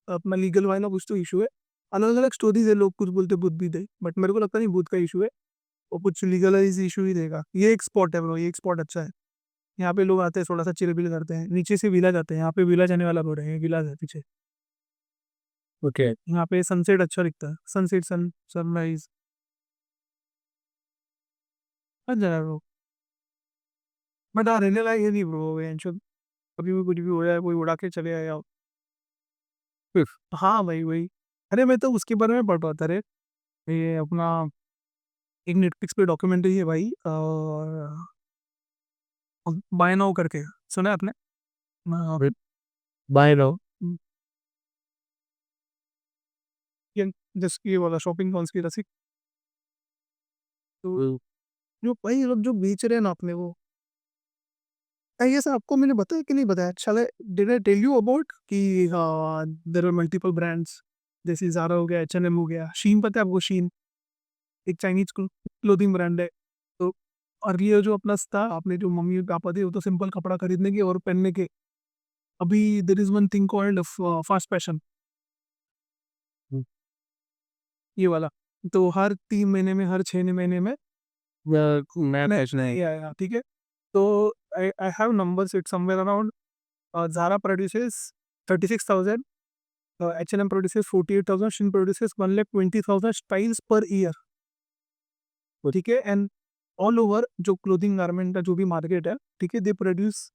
अपना लीगल वाला कुछ तो इश्यू है। अलग-अलग स्टोरीज़ है, लोग कुछ बोलते भूत भी थे, बट मेरे को लगता नहीं भूत का इश्यू है, वो कुछ लीगलाइज़ इश्यू ही रहेगा। ये एक स्पॉट है ब्रो, ये एक स्पॉट अच्छा है। यहाँ पे लोग आते हैं, थोड़ा-सा चिल-विल करते हैं। नीचे से विला जाते हैं, यहाँ पे विला जाने वाला रोड है, ये विलाज़ है पीछे। ओके। यहाँ पे सनसेट अच्छा दिखता है, सनसेट सनराइज़ हर जगह ब्रो। बट हाँ, रहने लायक है नहीं ब्रो, बेंचो कभी भी कुछ भी हो जाए, कोई उड़ा के चले आए आप। हाँ, वही, वही। अरे मैं तो उसके बारे में पढ़ रहा था रे, ये अपना एक नेटफ्लिक्स पे डॉक्यूमेंट्री है भाई, बाय नाउ करके, सुना है आपने? फिर बाय नाउ। उम, ये जस्ट ये वाला शॉपिंग कॉन्स्पिरेसी। तो हुँ, जो भाई लोग जो बेच रहे हैं ना अपने वो, आई गेस आपको मैंने बताया कि नहीं बताया? Did I tell you about कि देयर आर मल्टीपल ब्रांड्स, जैसे ज़ारा हो गया, एच&एम हो गया, शीन पता है आपको शीन? एक चाइनीज़ क्लोथिंग ब्रांड है। तो अर्लियर जो अपना था, आपने जो मम्मी-पापा थे वो तो सिंपल कपड़ा खरीदने के और पहनने के। अभी there is one thing called fast fashion, हुँ। ये वाला। तो हर 3 महीने में, हर 6 महीने में नया नया फैशन है। नया आएगा, ठीक है? तो I I have numbers, it's somewhere around Zara produces 36,000, H&M produces 48,000, Shein produces 1,20,000 styles per year, ठीक है? एंड ऑल ओवर जो क्लोथिंग गारमेंट का जो भी मार्केट है, ठीक है? दे प्रोड्यूस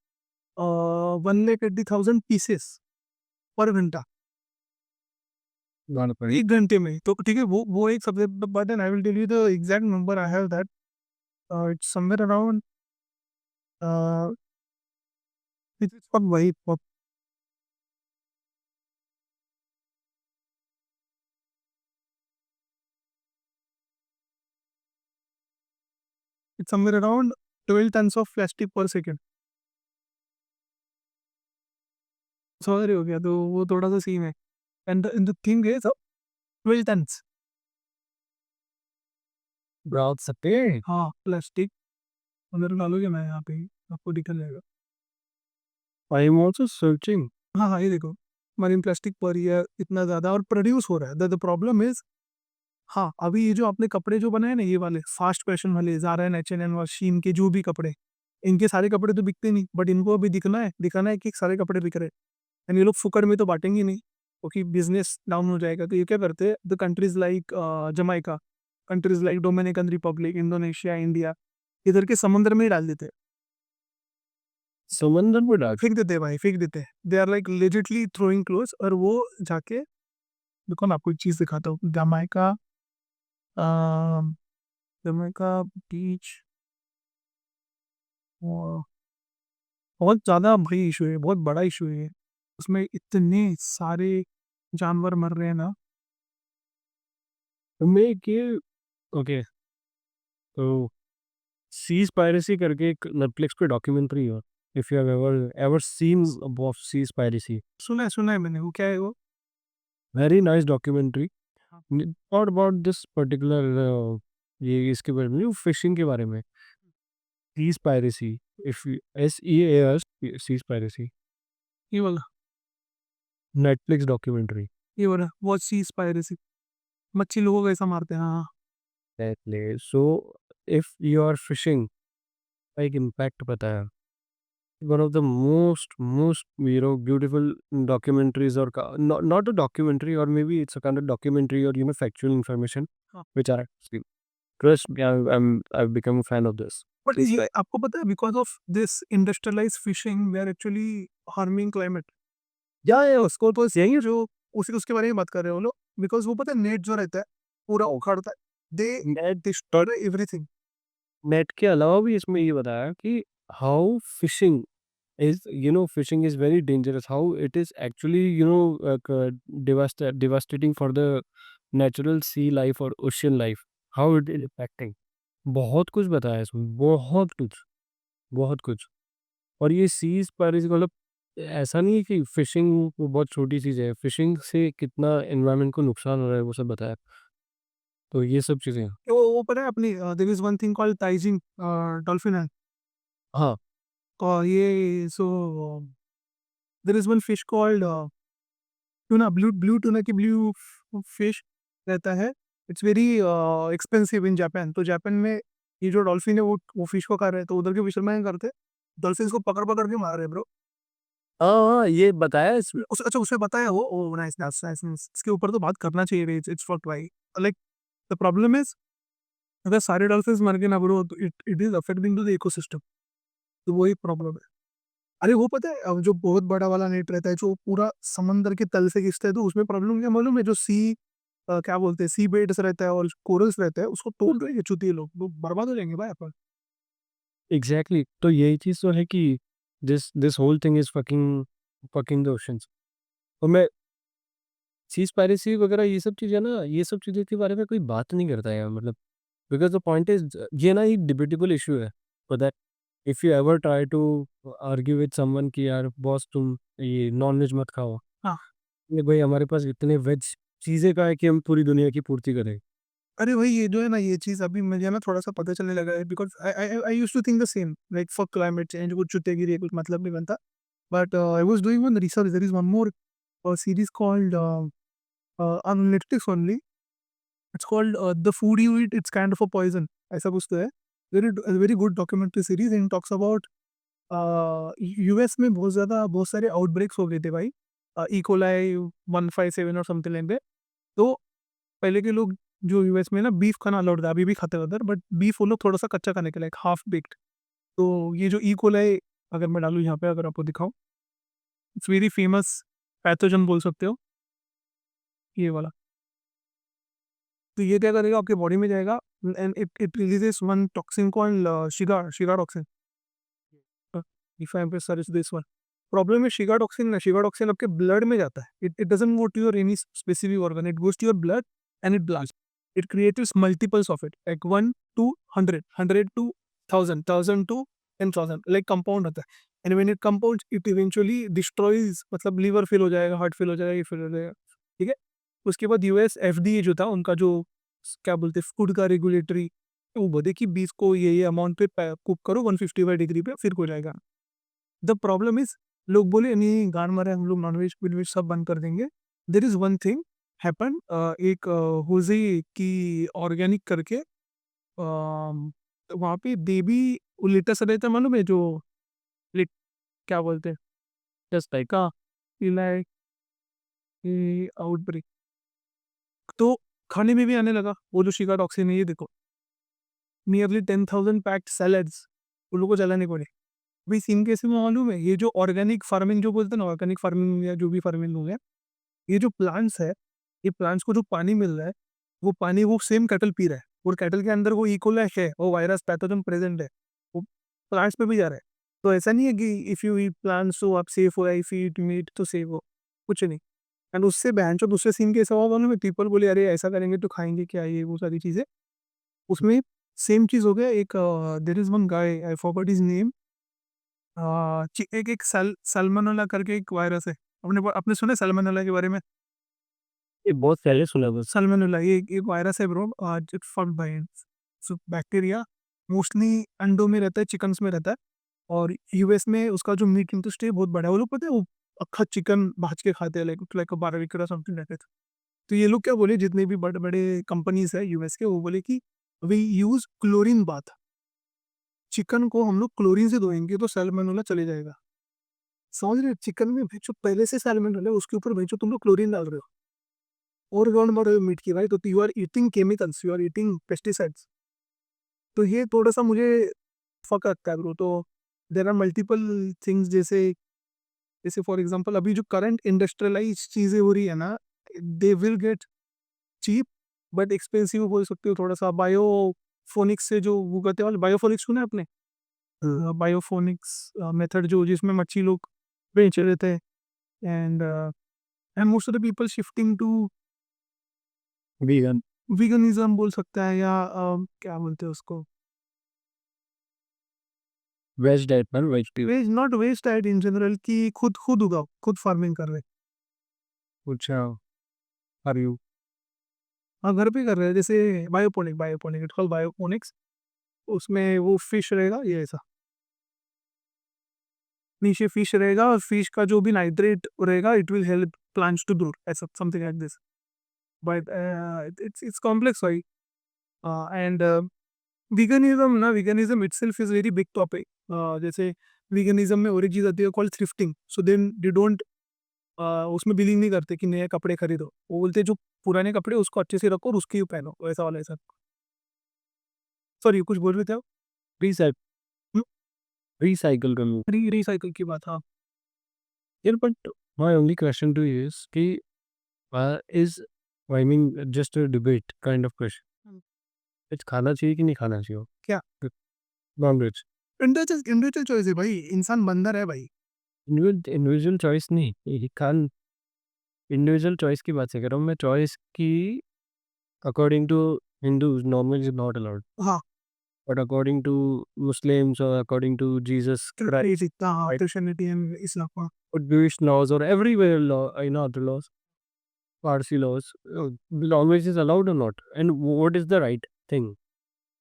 1,80,000 पीसेस पर घंटा, बात पड़ी। 1 घंटे में। तो ठीक है, वो एक सबसे but and I will tell you the exact number I have that, it's somewhere around a, it's वही it's somewhere around 12 tons of plastic per second. समझ रहे हो क्या? तो वो थोड़ा-सा सीन है। And the thing is 12 tons, brown सफेद। हाँ, प्लास्टिक अंदर डालोगे ना यहाँ पे ही, आपको दिखा जाएगा। I am also searching. हाँ, हाँ, ये देखो, मरीन प्लास्टिक पर ईयर इतना ज़्यादा और प्रोड्यूस हो रहा है। द प्रॉब्लम इज़, हाँ, अभी ये जो आपने कपड़े जो बनाए ना ये वाले फास्ट फैशन वाले ज़ारा एंड H&M और शीन के जो भी कपड़े, इनके सारे कपड़े तो बिकते नहीं, बट इनको अभी दिखाना है कि सारे कपड़े बिक रहे हैं। एंड ये लोग फुकड़ में तो बाँटेंगे नहीं, क्योंकि बिज़नेस डाउन हो जाएगा। तो ये क्या करते हैं, the countries like Jamaica, countries like Dominican Republic, Indonesia, India, इधर के समुद्र में ही डाल देते हैं। समंदर में डाल फेंक देते हैं भाई, फेंक देते हैं। They are like legitly throwing clothes, और वो जाके, देखो मैं आपको एक चीज़ दिखाता हूँ। अ, जमैका बीच, और बहुत ज़्यादा भाई इशू है, बहुत बड़ा इशू है। उसमें इतने सारे जानवर मर रहे हैं ना। में कि ओके, तो सीज़ पायरेसी करके एक नेटफ्लिक्स पे डॉक्यूमेंट्री है, if you have ever ever seen about Seaspiracy, सुना है मैंने, वो क्या है वो? Very nice documentary. हाँ। नॉट अबाउट दिस पर्टिकुलर ये इसके बारे में, फिशिंग के बारे में, Seaspiracy, if SEAS Seaspiracy, ये वाला, नेटफ्लिक्स डॉक्यूमेंट्री। ये वाला वॉच सीज पायरेसी, मच्छी लोगों को ऐसा मारते हैं, हाँ। That so if you are fishing का एक इम्पैक्ट पता है, one of the most beautiful documentaries, or not a documentary, or maybe it's a kind of documentary, or factual information हाँ, which I see. Trust me, I've become a fan of this. But This ये guy. आपको पता है, because of this industrialize fishing we are actually harming climate. या उसको तो यही है, जो उसी उसके बारे में बात कर रहे हो वो लोग। बिकॉज वो पता है, नेट जो रहता है पूरा उखाड़ता है, दे नेट डिस्ट्रॉय एवरीथिंग। नेट के अलावा भी इसमें ये बताया कि how fishing fishing is very dangerous, how it is actually devastating for the natural sea life or ocean life, how it is impacting, बहुत कुछ बताया इसमें, बहुत कुछ, बहुत कुछ। और ये सीज़ पायरेसी मतलब ऐसा नहीं है कि फ़िशिंग वो बहुत छोटी चीज़ है, फ़िशिंग से कितना एनवायरनमेंट को नुकसान हो रहा है, वो सब बताया। तो ये सब चीज़ें हैं। वो पता है अपनी, there is one thing called ताइजिंग डॉल्फिन है। हाँ, और ये so there is one fish called tuna, blue blue tuna की ब्लू फिश रहता है। It's very expensive in Japan. तो जापान में ये जो डॉल्फिन है वो फिश को खा रहे हैं, तो उधर के फिशरमैन करते डॉल्फिन को पकड़ पकड़ के मार रहे हैं ब्रो। हाँ, हाँ, ये बताया इसमें। अच्छा, उसे बताया वो, oh nice nice nice nice. इसके ऊपर तो बात करना चाहिए, इट्स इट्स फॉर भाई। लाइक द प्रॉब्लम इज, अगर सारे डॉल्फिन मर गए ना ब्रो, तो it it is affecting to the ecosystem. तो वही प्रॉब्लम है। अरे वो पता है, जो बहुत बड़ा वाला नेट रहता है जो पूरा समंदर के तल से खींचता है, तो उसमें प्रॉब्लम क्या मालूम है? जो क्या बोलते हैं, सी बेड्स रहता है और कोरल्स रहता है, उसको तोड़ देंगे चूतिए लोग, वो बर्बाद हो जाएंगे भाई अपन। एग्ज़ैक्टली, तो यही चीज़ तो है कि this this whole thing is fucking fucking the oceans. और मैं सीज़ पायरेसी वगैरह ये सब चीज़ें ना, ये सब चीज़ों के बारे में कोई बात नहीं करता है यार, मतलब बिकॉज़ द पॉइंट इज़ ये ना एक डिबेटेबल इश्यू है, for that if you ever try to argue with someone कि यार बॉस तुम ये नॉन-वेज मत खाओ। हाँ। ये भाई हमारे पास इतने वेज चीज़ें कहाँ है कि हम पूरी दुनिया की पूर्ति करें। अरे भाई, ये जो है ना, ये चीज़ अभी मुझे ना थोड़ा सा पता चलने लगा है, because I used to think the same, like for climate change कुछ चुतेगिरी है, कुछ मतलब नहीं बनता। But I was doing one research, there is one more series called on Netflix only. It's called The Food You Eat, It's Kind of a Poison. ऐसा कुछ तो है। Very good documentary series in talks about US में बहुत सारे outbreaks हो गए थे भाई। इकोलाई 157 और समथिंग लाइक दैट। तो पहले के लोग जो यूएस में ना बीफ खाना अलाउड था, अभी भी खाते हैं उधर, बट बीफ वो लोग थोड़ा सा कच्चा खाने के लाइक हाफ बेक्ड। तो ये जो इकोलाई, अगर मैं डालूँ यहाँ पे, अगर आपको दिखाऊँ, इट्स वेरी फेमस पैथोजन बोल सकते हो, ये वाला। तो ये क्या करेगा, आपके बॉडी में जाएगा, and it it releases one toxin called Shiga toxin. If I am search this one, problem है शिगा टॉक्सिन आपके ब्लड में जाता है। It it doesn't go to your any specific organ, it goes to your blood and it blast. It creates multiples of it, like 1 to 100, 100 to 1000, 1000 to 10,000, like compound होता है। And when it compounds, it eventually destroys, मतलब liver fail हो जाएगा, heart fail हो जाएगा, ये fail हो जाएगा। ठीक है। उसके बाद यूएस एफडीए जो था उनका, जो क्या बोलते हैं, फूड का रेगुलेटरी, वो बोले कि बीस को ये अमाउंट पे कुक करो 155 डिग्री पे, फिर हो जाएगा। द प्रॉब्लम इज, लोग बोले नहीं गान मारे, हम लोग नॉनवेज वेज सब बंद कर देंगे। देर इज वन थिंग हैपन, एक होजे की ऑर्गेनिक करके, वहाँ पे देवी लेटेस्ट रहता है, मालूम है? जो लाइक क्या बोलते हैं, जस्ट लाइक लाइक आउटब्रेक, तो खाने में भी आने लगा वो जो शिगा टॉक्सिन है। ये देखो, नियरली 10,000 पैक्ड सैलड्स उन लोगों को जलाने पड़े। अभी सीन कैसे में मालूम है, ये जो ऑर्गेनिक फार्मिंग जो बोलते हैं ना, ऑर्गेनिक फार्मिंग या जो भी फार्मिंग हो गया, ये जो प्लांट्स है, ये प्लांट्स को जो पानी मिल रहा है, वो पानी वो सेम कैटल पी रहा है, और कैटल के अंदर वो इकोला है, वो वायरस पैथोजन प्रेजेंट है, वो प्लांट्स पे भी जा रहा है। तो ऐसा नहीं है कि इफ़ यू ईट प्लांट्स तो आप सेफ हो, या इफ़ यू ईट मीट तो सेफ हो, कुछ नहीं। एंड उससे बहनचोद दूसरे सीन कैसा हुआ मालूम है, पीपल बोले अरे ऐसा करेंगे तो खाएँगे क्या, ये वो सारी चीज़ें। उसमें सेम चीज़ हो गया, एक there is one guy, I forgot his name, एक एक सल्मोनेला करके एक वायरस है। आपने सुना है सल्मोनेला के बारे में? ये बहुत पहले सुना बस। सल्मोनेला ये एक वायरस है bro, it formed by so bacteria, mostly अंडों में रहता है, चिकन्स में रहता है, और यूएस में उसका जो मीट इंडस्ट्री है बहुत बड़ा है। वो लोग पता है वो अक्खा चिकन भाज के खाते हैं, like like barbecue something like that. तो ये लोग क्या बोले, जितने भी बड़े-बड़े कंपनीज़ है यूएस के, वो बोले कि we use chlorine bath. Chicken को हम लोग क्लोरीन से धोएँगे तो सैल्मोनेला चले जाएगा। समझ रहे हो? चिकन में भैंचोद पहले से सैल्मोनेला है, उसके ऊपर भैंचोद तुम लोग क्लोरीन डाल रहे हो। और कौन मर रहे हो मीट की भाई, तो you are eating chemicals, you are eating pesticides. तो ये थोड़ा-सा मुझे फ़र्क लगता है ब्रो। तो देयर आर मल्टीपल थिंग्स, जैसे जैसे फॉर एग्ज़ाम्पल अभी जो करंट इंडस्ट्रियलाइज़्ड चीज़ें हो रही है ना, they will get cheap but expensive बोल सकते हो थोड़ा-सा। बायोफोनिक्स से जो वो करते हैं, बायोफोनिक्स सुना है आपने? बायोफोनिक्स मेथड जो जिसमें मच्छी लोग बेच रहे थे, and most of the people shifting to vegan. Veganism बोल सकता है, या क्या बोलते हैं उसको? वेज डाइट पर vegetarian. Veg not west diet in general, कि खुद खुद उगाओ, खुद फार्मिंग कर रहे हैं। अच्छा, आर यू? हाँ, घर पे कर रहे हैं, जैसे बायोपोनिक इट्स कॉल्ड बायोपोनिक्स। उसमें वो फिश रहेगा, ये ऐसा नीचे फिश रहेगा, और फिश का जो भी नाइट्रेट रहेगा it will help plants to grow, ऐसा something like this. But it's complex भाई। And veganism itself is very big topic. जैसे वीगनिज्म में और एक चीज़ आती है called thrifting, so then they don't उसमें बिलीव नहीं करते कि नए कपड़े खरीदो। वो बोलते हैं जो पुराने कपड़े उसको अच्छे से रखो और उसके ही पहनो, वैसा वाला ऐसा। सॉरी, कुछ बोल रहे थे आप? रीसाइक हुँ, रिसाइकिल कर लूँ। रीसाइकिल की बात, हाँ। यार but my only question to you is कि is I mean just a debate kind of question, हुँ। वेज खाना चाहिए कि नहीं खाना चाहिए? क्या? नॉन-वेज। इंडिविजुअल चॉइस है भाई, इंसान बंदर है भाई। इंडिविजुअल चॉइस नहीं, ही कान इंडिविजुअल चॉइस की बात नहीं कर रहा हूँ मैं, चॉइस की according to Hindus non veg is not allowed, हाँ, बट अकॉर्डिंग टू मुस्लिम्स और अकॉर्डिंग टू जीसस क्राइस्ट, इतना हाँ, राइट, क्रिश्चियनिटी एंड इस्लाम, हाँ। or Jewish laws or everywhere law, other laws, Parsi laws, non-veg is allowed or not? And what is the right thing?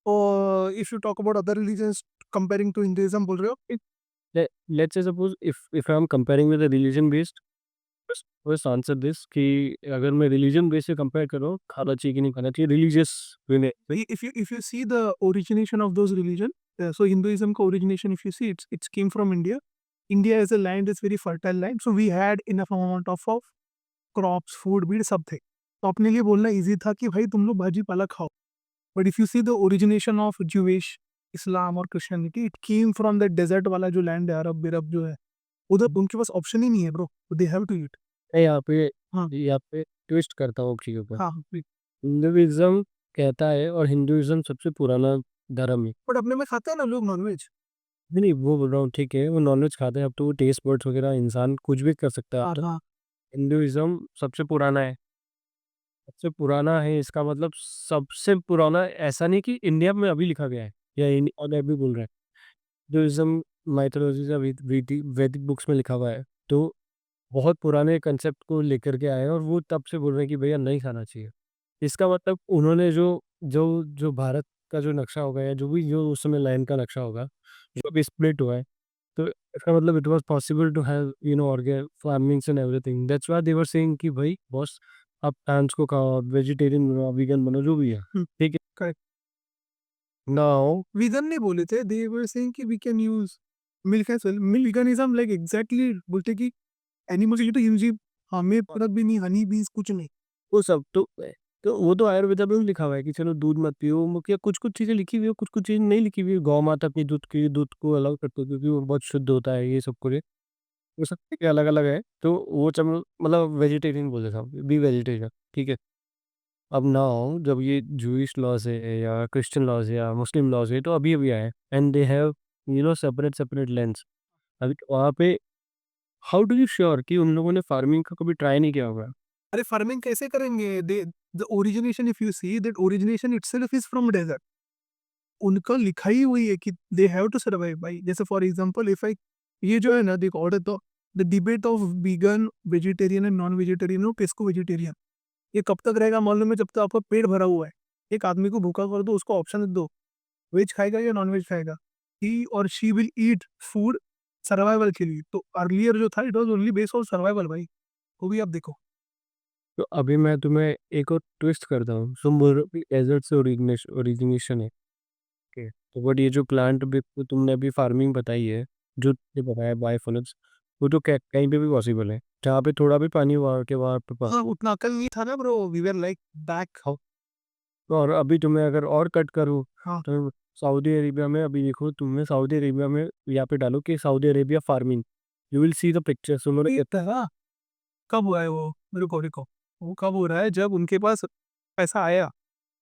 और if you talk about other religions comparing to Hinduism बोल रहे हो? Let's say suppose if I'm comparing with a religion based, first answer this कि अगर मैं religion based से compare कर रहा हूँ, खाना चाहिए कि नहीं खाना चाहिए, religious way में, If you see the origination of those religion, so Hinduism का origination, if you see, it's came from India. India as a land is very fertile land, so we had enough amount of crops, food, weed, सब थे। तो अपने लिए बोलना easy था कि भाई तुम लोग भाजी पाला खाओ। But if you see the origination of Jewish, Islam और Christianity, it came from the desert वाला जो लैंड है, अरब बिरब जो है, उधर उनके पास ऑप्शन ही नहीं है bro, they have to eat. मैं हाँ, यहाँ पे ट्विस्ट करता हूँ चीज़ों को। हाँ, हिंदुइज्म कहता है और हिंदुइज्म सबसे पुराना धर्म है। बट अपने में खाते हैं ना लोग नॉनवेज। नहीं, नहीं, वो बोल रहा हूँ ठीक है, वो नॉन-वेज खाते हैं, अब तो वो टेस्ट बड्स वगैरह इंसान कुछ भी कर सकता है अब हाँ, तो। हाँ, हिंदुइज्म सबसे पुराना है, सबसे पुराना है इसका मतलब सबसे पुराना ऐसा नहीं कि इंडिया में अभी लिखा गया है या और अभी बोल रहा है। हिंदुइज्म माइथोलॉजी या वैदिक बुक्स में लिखा हुआ है, तो बहुत पुराने कंसेप्ट को लेकर के आए हैं और वो तब से बोल रहे हैं कि भैया नहीं खाना चाहिए। इसका मतलब उन्होंने जो जो जो भारत का जो नक्शा होगा या जो भी जो उस समय लैंड का नक्शा होगा, जो भी स्प्लिट हुआ है, तो इसका मतलब it was possible to have organic farmings and everything. That's why they were saying कि भाई बॉस आप प्लांट्स को खाओ, वेजिटेरियन बनो, वीगन बनो, जो भी है। ठीक है? करेक्ट। नाउ वीगन नहीं बोले थे, दे वर सेइंग कि we can use milk as well. Milk veganism like exactly बोलते कि एनिमल्स की तो यूज ही, हमें मतलब भी नहीं, हनी बीज कुछ नहीं। वो सब तो तो वो तो आयुर्वेदा में भी लिखा हुआ है कि चलो दूध मत पियो, या कुछ-कुछ चीज़ें लिखी हुई है, कुछ-कुछ चीज़ें नहीं लिखी हुई है। गौ माता अपनी दूध को अलाउ करते हो क्योंकि वो बहुत शुद्ध होता है, ये सब कुछ। वो सबके अलग-अलग है, तो वो चम मतलब वेजिटेरियन बोल देता हूँ, बी वेजिटेरियन, ठीक है? अब नाउ जब ये ज्यूइश लॉज़ है या क्रिश्चियन लॉज़ है या मुस्लिम लॉज़ है, तो अभी-अभी आए हैं and they have separate lands. अभी वहाँ पे हाउ डू यू श्योर कि उन लोगों ने फार्मिंग का कभी ट्राई नहीं किया होगा? अरे फार्मिंग कैसे करेंगे? They the origination if you see that origination itself is from desert. उनका लिखा ही वही है कि दे हैव टू सर्वाइव भाई। जैसे फॉर एग्ज़ाम्पल इफ आई ये जो है ना देखो और तो the debate of vegan, vegetarian and non vegetarian और पेस्को वेजिटेरियन ये कब तक रहेगा मालूम है? जब तक आपका पेट भरा हुआ है। एक आदमी को भूखा कर दो, उसको ऑप्शन दो, वेज खाएगा या नॉन-वेज खाएगा? ही और she will eat food survival के लिए। तो अर्लियर जो था it was only based on survival भाई। वो भी आप देखो। तो अभी मैं तुम्हें एक और ट्विस्ट करता हूँ, तुम बोल रहे हो कि डेज़र्ट से ओरिजिनेशन है, ओके। तो बट ये जो प्लांट भी तुमने अभी फार्मिंग बताई है, जो तुमने बताया बायोफिलिप्स, वो तो क कहीं पे भी पॉसिबल है, जहाँ पे थोड़ा भी पानी वहाँ के वहाँ पे पा हाँ, उतना अकल नहीं था ना bro, we were like back. How और अभी तुम्हें अगर और कट करूँ, हाँ, तो सऊदी अरेबिया में अभी देखो तुमने सऊदी अरेबिया में यहाँ पे डालो कि Saudi Arabia farming, you will see the pictures उन्होंने ये था कब हुआ है वो? रुको, वो कब हो रहा है जब उनके पास पैसा आया।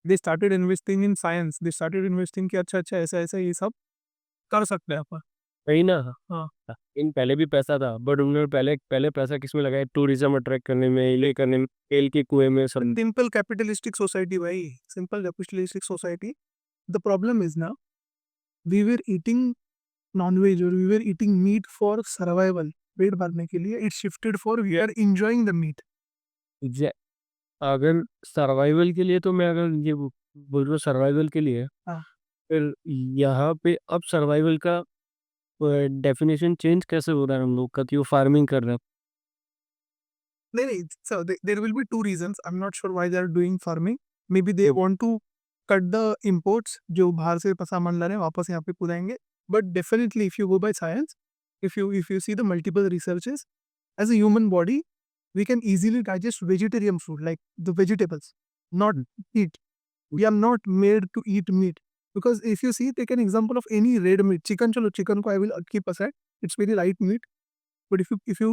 They started investing in science, they started investing कि अच्छा ऐसा ये सब कर सकते हैं अपन। कहीं ना हाँ, इन पहले भी पैसा था बट उन्होंने पहले पहले पैसा किसमें लगाया? टूरिज्म अट्रैक्ट करने में, ये करने में, तेल के कुएं में सब। सिंपल कैपिटलिस्टिक सोसाइटी भाई, simple capitalistic society. The problem is ना वी वर ईटिंग नॉन-वेज और we were eating meat for survival, पेट भरने के लिए। It shifted for we are enjoying the meat. जे- अगर सर्वाइवल के लिए तो मैं अगर ये बोल रहा हूँ सर्वाइवल के लिए, हाँ, फिर यहाँ पे अब सर्वाइवल का डेफिनेशन चेंज कैसे हो रहा है हम लोग का कि वो फार्मिंग कर रहे हैं? नहीं, so there will be 2 reasons. I am not sure why they are doing farming. Maybe they want to cut the imports जो बाहर से सामान ला रहे हैं वापस यहाँ पे पुराएँगे। But definitely if you go by science, if you see the multiple researches, as a human body, we can easily digest vegetarian food like the vegetables, not meat. We are not made to eat meat. Because if you see, take an example of any red meat. Chicken, chalo, chicken ko I will keep aside. It's very light meat. But if you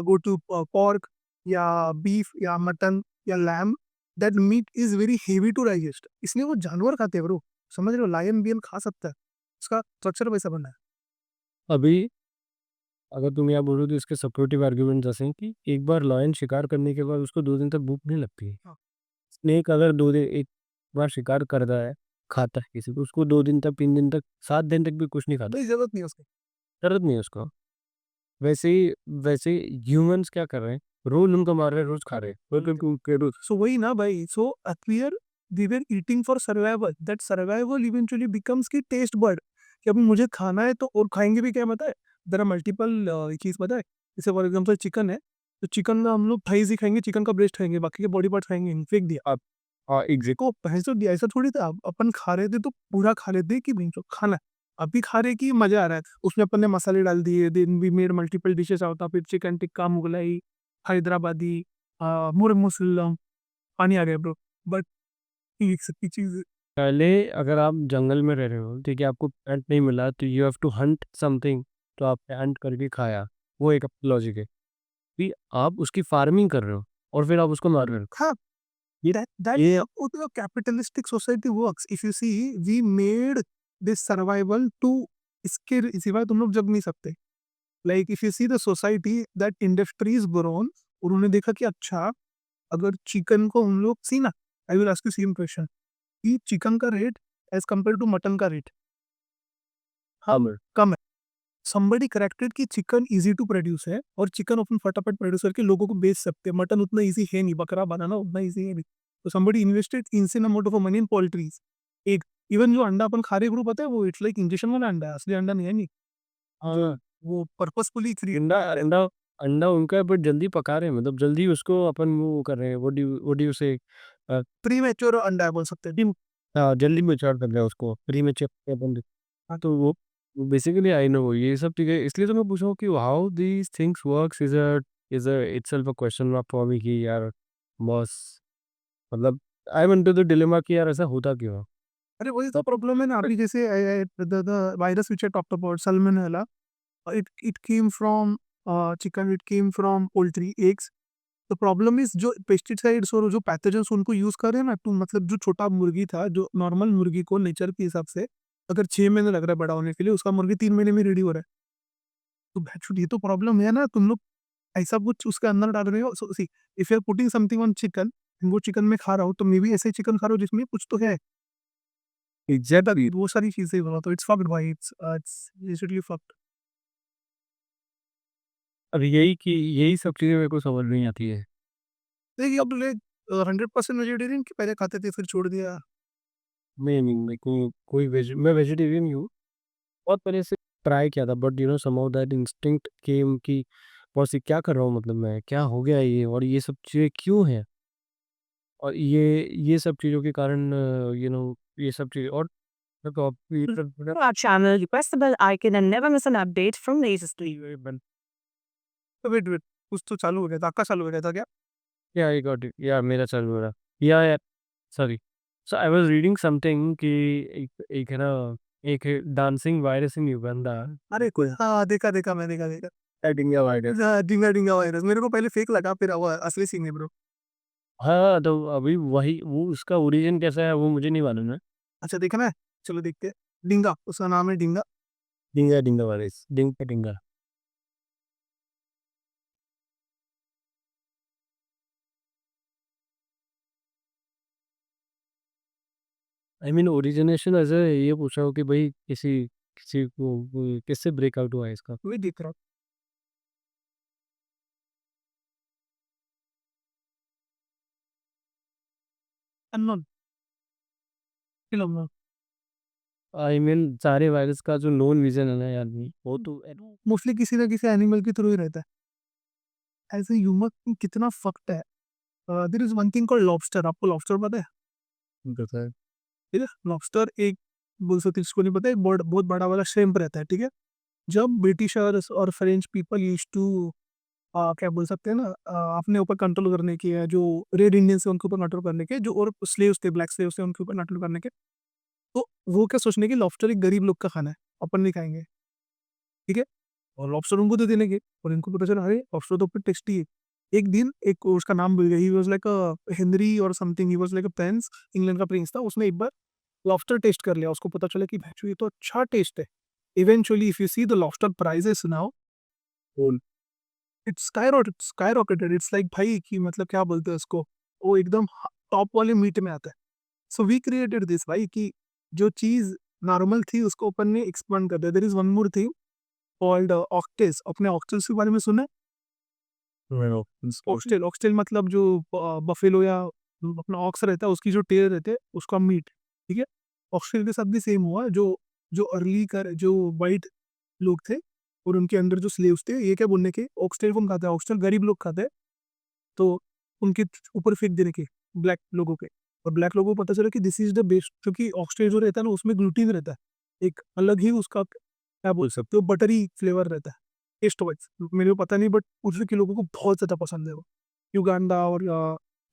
go to pork या beef या mutton या lamb, that meat is very heavy to digest. इसलिए वो जानवर खाते हैं bro. समझ रहे हो? लायन बियन खा सकता है, उसका स्ट्रक्चर वैसा बना है। अभी अगर तुम यहाँ बोलो तो इसके सपोर्टिव आर्ग्यूमेंट जैसे हैं कि एक बार लायन शिकार करने के बाद उसको 2 दिन तक भूख नहीं लगती है। हाँ, स्नेक अगर 2 दिन एक बार शिकार कर रहा है, खाता है किसी को, उसको 2 दिन तक, 3 दिन तक, 7 दिन तक भी कुछ नहीं खाता, भाई जरूरत नहीं है उसकी। दर्द नहीं है उसको। वैसे ही ह्यूमन्स क्या कर रहे हैं? रोज़ उनको मार रहे हैं, रोज़ खा रहे हैं। के रोज़ सो वही ना भाई, so earlier we were eating for survival, that survival eventually becomes की टेस्ट बर्ड कि अभी मुझे खाना है तो और खाएंगे भी क्या पता है? देयर आर मल्टीपल चीज पता है। जैसे फॉर एग्जांपल चिकन है, तो चिकन में हम लोग थाइस ही खाएंगे, चिकन का ब्रेस्ट खाएंगे, बाकी के बॉडी पार्ट खाएंगे नहीं, फेंक दिया। आप हाँ, एग्ज़ैक्ट को भैंस तो दिया ऐसा थोड़ी था। अपन खा रहे थे तो पूरा खा लेते कि भैंस खाना है। अभी खा रहे कि मजा आ रहा है, उसमें अपन ने मसाले डाल दिए, then we made multiple dishes out of it, chicken tikka, Mughlai, Hyderabadi, murgh musallam. पानी आ गया ब्रो। बट ये सबकी चीज़। पहले अगर आप जंगल में रह रहे हो, ठीक है, आपको पैंट नहीं मिला तो you have to hunt something, तो आपने हंट करके खाया। वो एक लॉजिक है कि आप उसकी फार्मिंग कर रहे हो और फिर आप उसको मार रहे हो। हाँ, ये that ये how the capitalistic society works. If you see, we made this survival to इसके सिवाय तुम लोग जग नहीं सकते। Like if you see the society that industry is grown, उन्होंने देखा कि अच्छा अगर चिकन को हम लोग सी ना, I will ask you same question कि चिकन का rate as compare to mutton का रेट हम अमर कम है। somebody करेक्टेड कि चिकन इजी टू प्रोड्यूस है और चिकन अपन फटाफट प्रोड्यूस करके लोगों को बेच सकते हैं। मटन उतना इजी है नहीं, बकरा बनाना उतना इजी है नहीं। तो somebody invested insane amount of money in poultries. एक इवन जो अंडा अपन खा रहे ग्रुप पता है, वो इट्स लाइक इंजेक्शन वाला अंडा है, असली अंडा नहीं है नहीं। जो हाँ, वो पर्पसफुली क्रिएट अंडा अंडा अंडा उनका है बट जल्दी पका रहे हैं, मतलब जल्दी उसको अपन वो कर रहे हैं, व्हाट डू यू से प्री मैच्योर अंडा है बोल सकते हैं। हाँ, जल्दी मैच्योर कर रहे हैं उसको, फ्री में चेक अपन। हाँ, तो वो बेसिकली आई नो ये सब चीज़ें, इसलिए तो मैं पूछ रहा हूँ कि how these things works is a itself a question mark for me कि यार बॉस मतलब I am into the dilemma कि यार ऐसा होता क्यों है? अरे वही तो प्रॉब्लम है ना, अभी जैसे the virus which I talked about Salmonella, it came from chicken, it came from poultry eggs. The problem is जो पेस्टिसाइड्स और जो पैथोजेंस उनको यूज कर रहे हैं ना, तो मतलब जो छोटा मुर्गी था, जो नॉर्मल मुर्गी को नेचर के हिसाब से अगर 6 महीने लग रहा है बड़ा होने के लिए, उसका मुर्गी 3 महीने में रेडी हो रहा है। तो भैंचोद ये तो प्रॉब्लम है ना, तुम लोग ऐसा कुछ उसके अंदर डाल रहे हो। So see, if you are putting something on chicken, वो चिकन में खा रहा हूँ, तो मे बी ऐसे चिकन खा रहा हूँ जिसमें कुछ तो है। एग्जैक्टली वो सारी चीजें बना, तो इट्स फक्ड भाई, इट्स लिटरली फक्ड। अब यही सब चीज़ें मेरे को समझ नहीं आती है। देखिए अब लोग 100% वेजिटेरियन के पहले खाते थे फिर छोड़ दिया। नहीं, मेरे को कोई मैं वेजिटेरियन ही हूँ। बहुत पहले से ट्राई किया था, बट समहाउ दैट इंस्टिंक्ट केम कि बॉस ये क्या कर रहा हूँ, मतलब मैं क्या हो गया ये, और ये सब चीज़ें क्यों हैं? और ये सब चीज़ों के कारण ये सब चीज़ें और तो आप ये सब Our channel, press the bell icon and never miss an update from latest video. तो वेट वेट, कुछ तो चालू हो गया था, आपका चालू हो गया था क्या? या आई गॉट इट, या मेरा चालू हो रहा, या sorry. So I was reading something कि एक एक है ना, एक डांसिंग वायरस इन युगांडा, अरे कोई, हाँ देखा देखा, मैं देखा देखा। डिंगा वायरस। डिंगा डिंगा वायरस मेरे को पहले फेक लगा, फिर वो असली सीन है ब्रो। हाँ, तो अभी वही वो उसका ओरिजिन कैसा है वो मुझे नहीं मालूम है। अच्छा देखा ना, चलो देखते हैं। डिंगा, उसका नाम है डिंगा। डिंगा वायरस, डिंगा। आई मीन ओरिजिनेशन ऐसे ये पूछ रहा हूँ कि भाई किसी किसी को किससे ब्रेकआउट हुआ है इसका? वही देख रहा हूँ। Unknown film. आई मीन सारे वायरस का जो नोन विजन है ना यार, वो तो मोस्टली किसी ना किसी एनिमल के थ्रू ही रहता है। एज ए ह्यूमन कितना फक्ट है। There is one thing called lobster, आपको लॉबस्टर पता है? पता है। ठीक है, लॉबस्टर एक, बोल सकते हैं, इसको नहीं पता, एक बहुत बड़ा वाला श्रिम्प रहता है, ठीक है। जब ब्रिटिशर्स और फ्रेंच पीपल यूज टू क्या बोल सकते हैं ना, अपने ऊपर कंट्रोल करने की, है जो रेड इंडियंस है उनके ऊपर कंट्रोल करने के, जो और स्लेव्स थे, ब्लैक स्लेव्स थे, उनके ऊपर कंट्रोल करने के, तो वो क्या सोचने की लॉबस्टर एक गरीब लोग का खाना है, अपन नहीं खाएंगे, ठीक है। और लॉबस्टर उनको दे देने के, और इनको पता चला अरे लॉबस्टर तो फिर टेस्टी है। एक दिन एक उसका नाम भूल गया, he was like a Henry और something, he was like a prince, England का प्रिंस था, उसने एक बार लॉबस्टर टेस्ट कर लिया, उसको पता चला कि भैंचो ये तो अच्छा टेस्ट है। Eventually if you see the lobster prices now, it's skyrocketed, it's like भाई कि मतलब क्या बोलते हैं उसको, वो एकदम टॉप वाले मीट में आता है। सो वी क्रिएटेड दिस भाई कि जो चीज नॉर्मल थी उसको अपन ने एक्सपांड कर दिया। There is one more thing called oxtails, अपने ऑक्टेल्स के बारे में सुना है? ऑक्सटेल, ऑक्सटेल मतलब जो बफेलो या अपना ऑक्स रहता है, उसकी जो टेल रहते हैं, उसका मीट, ठीक है। ऑक्सटेल के साथ भी सेम हुआ, जो जो अर्ली कर जो वाइट लोग थे और उनके अंदर जो स्लेव्स थे, ये क्या बोलने के, ऑक्सटेल कौन खाता है? ऑक्सटेल गरीब लोग खाते हैं, तो उनके ऊपर फेंक देने के ब्लैक लोगों के। और ब्लैक लोगों को पता चला कि दिस इज द बेस्ट, क्योंकि ऑक्सटेल जो रहता है ना उसमें ग्लूटीन रहता है, एक अलग ही उसका क्या बोल सकते हो, बटरी फ्लेवर रहता है टेस्ट वाइज। मेरे को पता नहीं, बट उधर के लोगों को बहुत ज़्यादा पसंद है वो, युगांडा और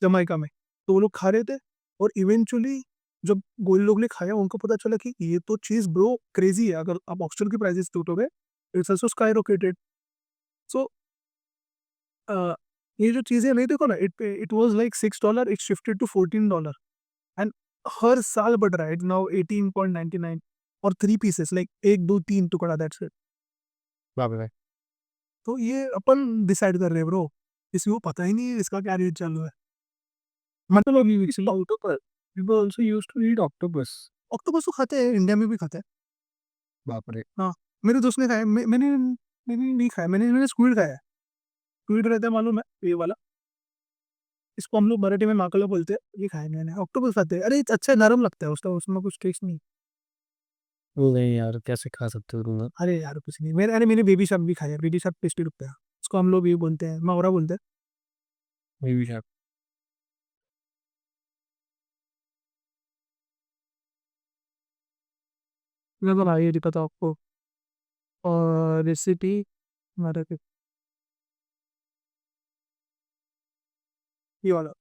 जमाइका में। तो वो लोग खा रहे थे, और इवेंचुअली जब गोरे लोग ने खाया, उनको पता चला कि ये तो चीज़ ब्रो क्रेजी है, अगर आप ऑक्सटेल की प्राइसेस देखोगे, it's also sky rocketed. So ये जो चीज़ें नहीं, देखो ना, it it was like $6, it shifted to $14, and हर साल बढ़ रहा है, इट नाउ 18.99, और 3 पीसेस, लाइक 1 2 3 टुकड़ा, दैट्स इट। बाप रे! तो ये अपन डिसाइड कर रहे हैं ब्रो, किसी को पता ही नहीं है इसका क्या रेट चालू है। मतलब अभी octopus, people also used to eat octopus. Octopus तो खाते हैं, इंडिया में भी खाते हैं। बाप रे! हाँ, मेरे दोस्त ने खाया, मैंने नहीं खाया, मैंने स्क्विड खाया है। स्क्विड रहता है मालूम है, ये वाला, इसको हम लोग मराठी में माकला बोलते हैं, ये खाया है मैंने। ऑक्टोपस खाते हैं, अरे अच्छा नरम लगता है, उसका उसमें कुछ टेस्ट नहीं। नहीं यार, कैसे खा सकते हो तुम? अरे यार कुछ नहीं, मैंने बेबी शार्क भी खाया है, बेबी शार्क टेस्टी लगता है। उसको हम लोग ये बोलते हैं, मावरा बोलते हैं। मे बी शायद। मैं तो भाई ये पता आपको, और रेसिपी हमारा ये वाला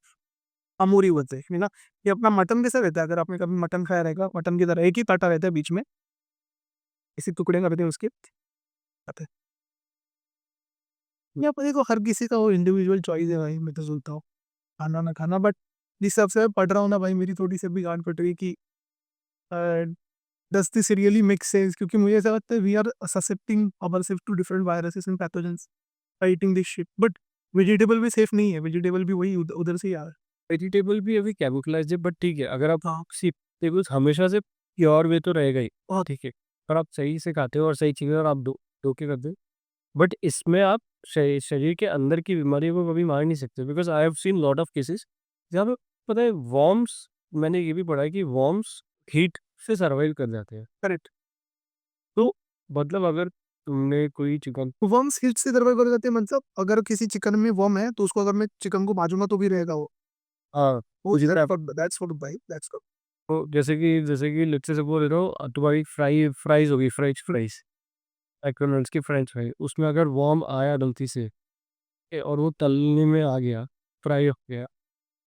अमूरी बोलते हैं है ना। ये अपना मटन कैसा रहता है, अगर आपने कभी मटन खाया रहेगा, मटन की तरह एक ही काँटा रहता है बीच में, इसी टुकड़े करते हैं उसके खाते हैं। या देखो हर किसी का वो इंडिविजुअल चॉइस है भाई, मैं तो सोचता हूँ खाना ना खाना, बट जिस हिसाब से मैं पढ़ रहा हूँ ना भाई, मेरी थोड़ी सी भी गांड फट रही कि does this really make sense, क्योंकि मुझे ऐसा लगता है we are subjecting ourselves to different viruses and pathogens by eating this shit, but vegetable भी सेफ नहीं है, वेजिटेबल भी वही उधर से ही आ रहा है। वेजिटेबल भी अभी केमिकलाइज्ड है, बट ठीक है, अगर आप हाँ सी वेजिटेबल्स हमेशा से प्योर वे तो रहेगा ही, बहुत ठीक है। और आप सही से खाते हो और सही चीज़ें और आप धो के करते हो, बट इसमें आप शरीर के अंदर की बीमारियों को कभी मार नहीं सकते, because I have seen lot of cases जहाँ पे पता है वर्म्स, मैंने ये भी पढ़ा है कि वर्म्स हीट से सर्वाइव कर जाते हैं। करेक्ट। तो मतलब अगर तुमने कोई चिकन वर्म्स हीट से सर्वाइव कर जाते हैं, मतलब अगर किसी चिकन में वर्म है तो उसको अगर मैं चिकन को भाजूंगा तो भी रहेगा हाँ, वो उसी तरह दैट्स फॉर भाई, दैट्स तो जैसे कि लेट्स से सपोज़ ले लो तुम्हारी फ्राइज़ होगी, फ्रेंच फ्राइज़, मैकडॉनल्ड्स की फ्रेंच फ्राइज़, उसमें अगर वर्म आया गलती से, ठीक है, और वो तलने में आ गया, फ्राई हो गया,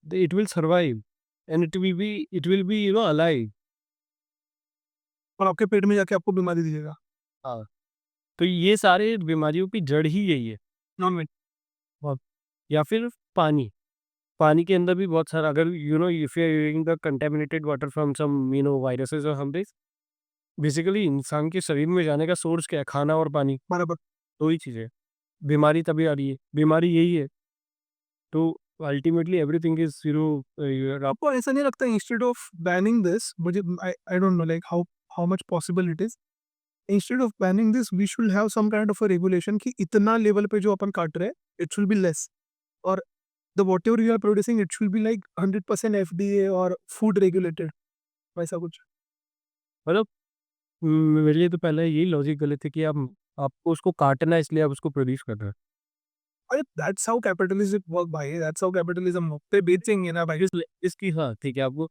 तो it will survive and it will be alive. और आपके पेट में जाके आपको बीमारी दीजिएगा। हाँ, तो ये सारे बीमारियों की जड़ ही यही है। Non veg. और या फिर पानी, पानी के अंदर भी बहुत सारा, अगर if you are using the contaminated water from some viruses और समथिंग, बेसिकली इंसान के शरीर में जाने का सोर्स क्या है? खाना और पानी, बराबर। 2 ही चीज़ें हैं। बीमारी तभी आ रही है, बीमारी यही है। तो अल्टीमेटली एवरीथिंग इज़ आप आपको ऐसा नहीं लगता इंस्टेड ऑफ बैनिंग दिस, मुझे I don't know like how much possible it is, instead of banning this we should have some kind of a regulation कि इतना लेवल पे जो अपन काट रहे हैं इट शुड बी लेस, और the whatever you are producing it should be like 100% FDA और फूड रेगुलेटेड, वैसा कुछ। मतलब मेरे लिए तो पहले यही लॉजिक गलत है कि आप आपको उसको काटना है इसलिए आप उसको प्रोड्यूस कर रहे हैं। अरे दैट्स हाउ कैपिटलिज्म वर्क भाई, दैट्स हाउ कैपिटलिज्म वर्क, पे बेचेंगे ना भाई। इसकी हाँ, ठीक है, आपको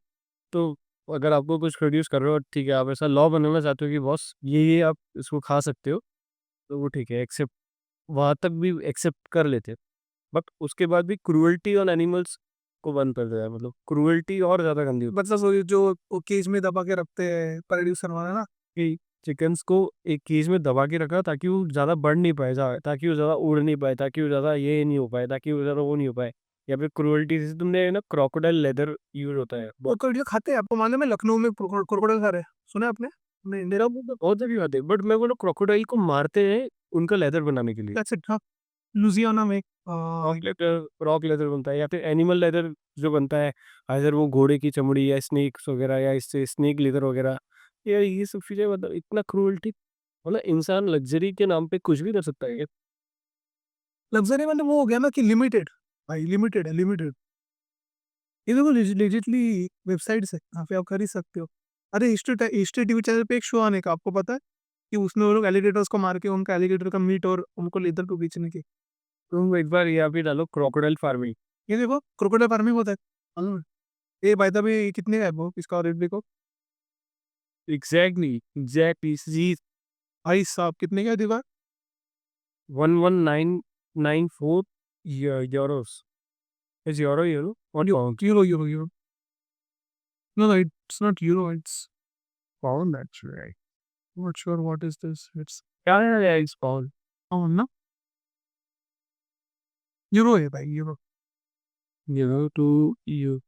तो अगर आपको कुछ प्रोड्यूस कर रहे हो, ठीक है, आप ऐसा लॉ बनाना चाहते हो कि बॉस ये आप इसको खा सकते हो, तो वो ठीक है, एक्सेप्ट वहाँ तक भी एक्सेप्ट कर लेते हैं। बट उसके बाद भी क्रूअल्टी ऑन एनिमल्स को बंद कर दिया है, मतलब क्रूअल्टी और ज़्यादा गंदी होती मतलब वो जो केज में दबा के रखते हैं प्रोड्यूसर वाला ना। है कि चिकन्स को एक केज में दबा के रखा ताकि वो ज़्यादा बढ़ नहीं पाए, ताकि वो ज़्यादा उड़ नहीं पाए, ताकि वो ज़्यादा ये नहीं हो पाए, ताकि वो ज़्यादा वो नहीं हो पाए। या फिर क्रूअल्टी, जैसे तुमने ना क्रोकोडाइल लेदर यूज़ होता है, क्रोकोडाइल खाते हैं, आपको मालूम है लखनऊ में क्रोकोडाइल खा रहे हैं, सुना है आपने? नहीं, मेरा बहुत सारी बात है, बट मैं बोला क्रोकोडाइल को मारते हैं उनका लेदर बनाने के लिए। That's it. हाँ, लुजियाना में रॉक लेदर बनता है या फिर एनिमल लेदर जो बनता है, अगर वो घोड़े की चमड़ी या स्नेक्स वगैरह या इससे स्नेक लेदर वगैरह, ये सब चीज़ें, मतलब इतना क्रूअल्टी, मतलब इंसान लग्ज़री के नाम पे कुछ भी कर सकता है क्या? लग्जरी मतलब वो हो गया ना कि लिमिटेड, भाई लिमिटेड है, लिमिटेड। ये देखो लेजिटली वेबसाइट्स है, यहाँ पे आप खरीद सकते हो। अरे हिस्ट्री टीवी चैनल पे एक शो आने का, आपको पता है कि उसमें वो लोग एलिगेटर्स को मार के उनका एलिगेटर का मीट और उनको लेदर को बेचने की। तुम एक बार यहाँ पे डालो क्रोकोडाइल फार्मिंग। ये देखो क्रोकोडाइल फार्मिंग होता है। हाँ। ये भाई साहब ये कितने का है वो, इसका रेट देखो एग्जैक्टली सी भाई साहब, कितने का है दीवार? 11994 यूरोस, इज यूरो और pound, euro. No no, it's not euro, it's pound actually, not sure what is this, it's क्या है इस पाउंड, पाउंड ना, यूरो है भाई, यूरो। यूरो टू यू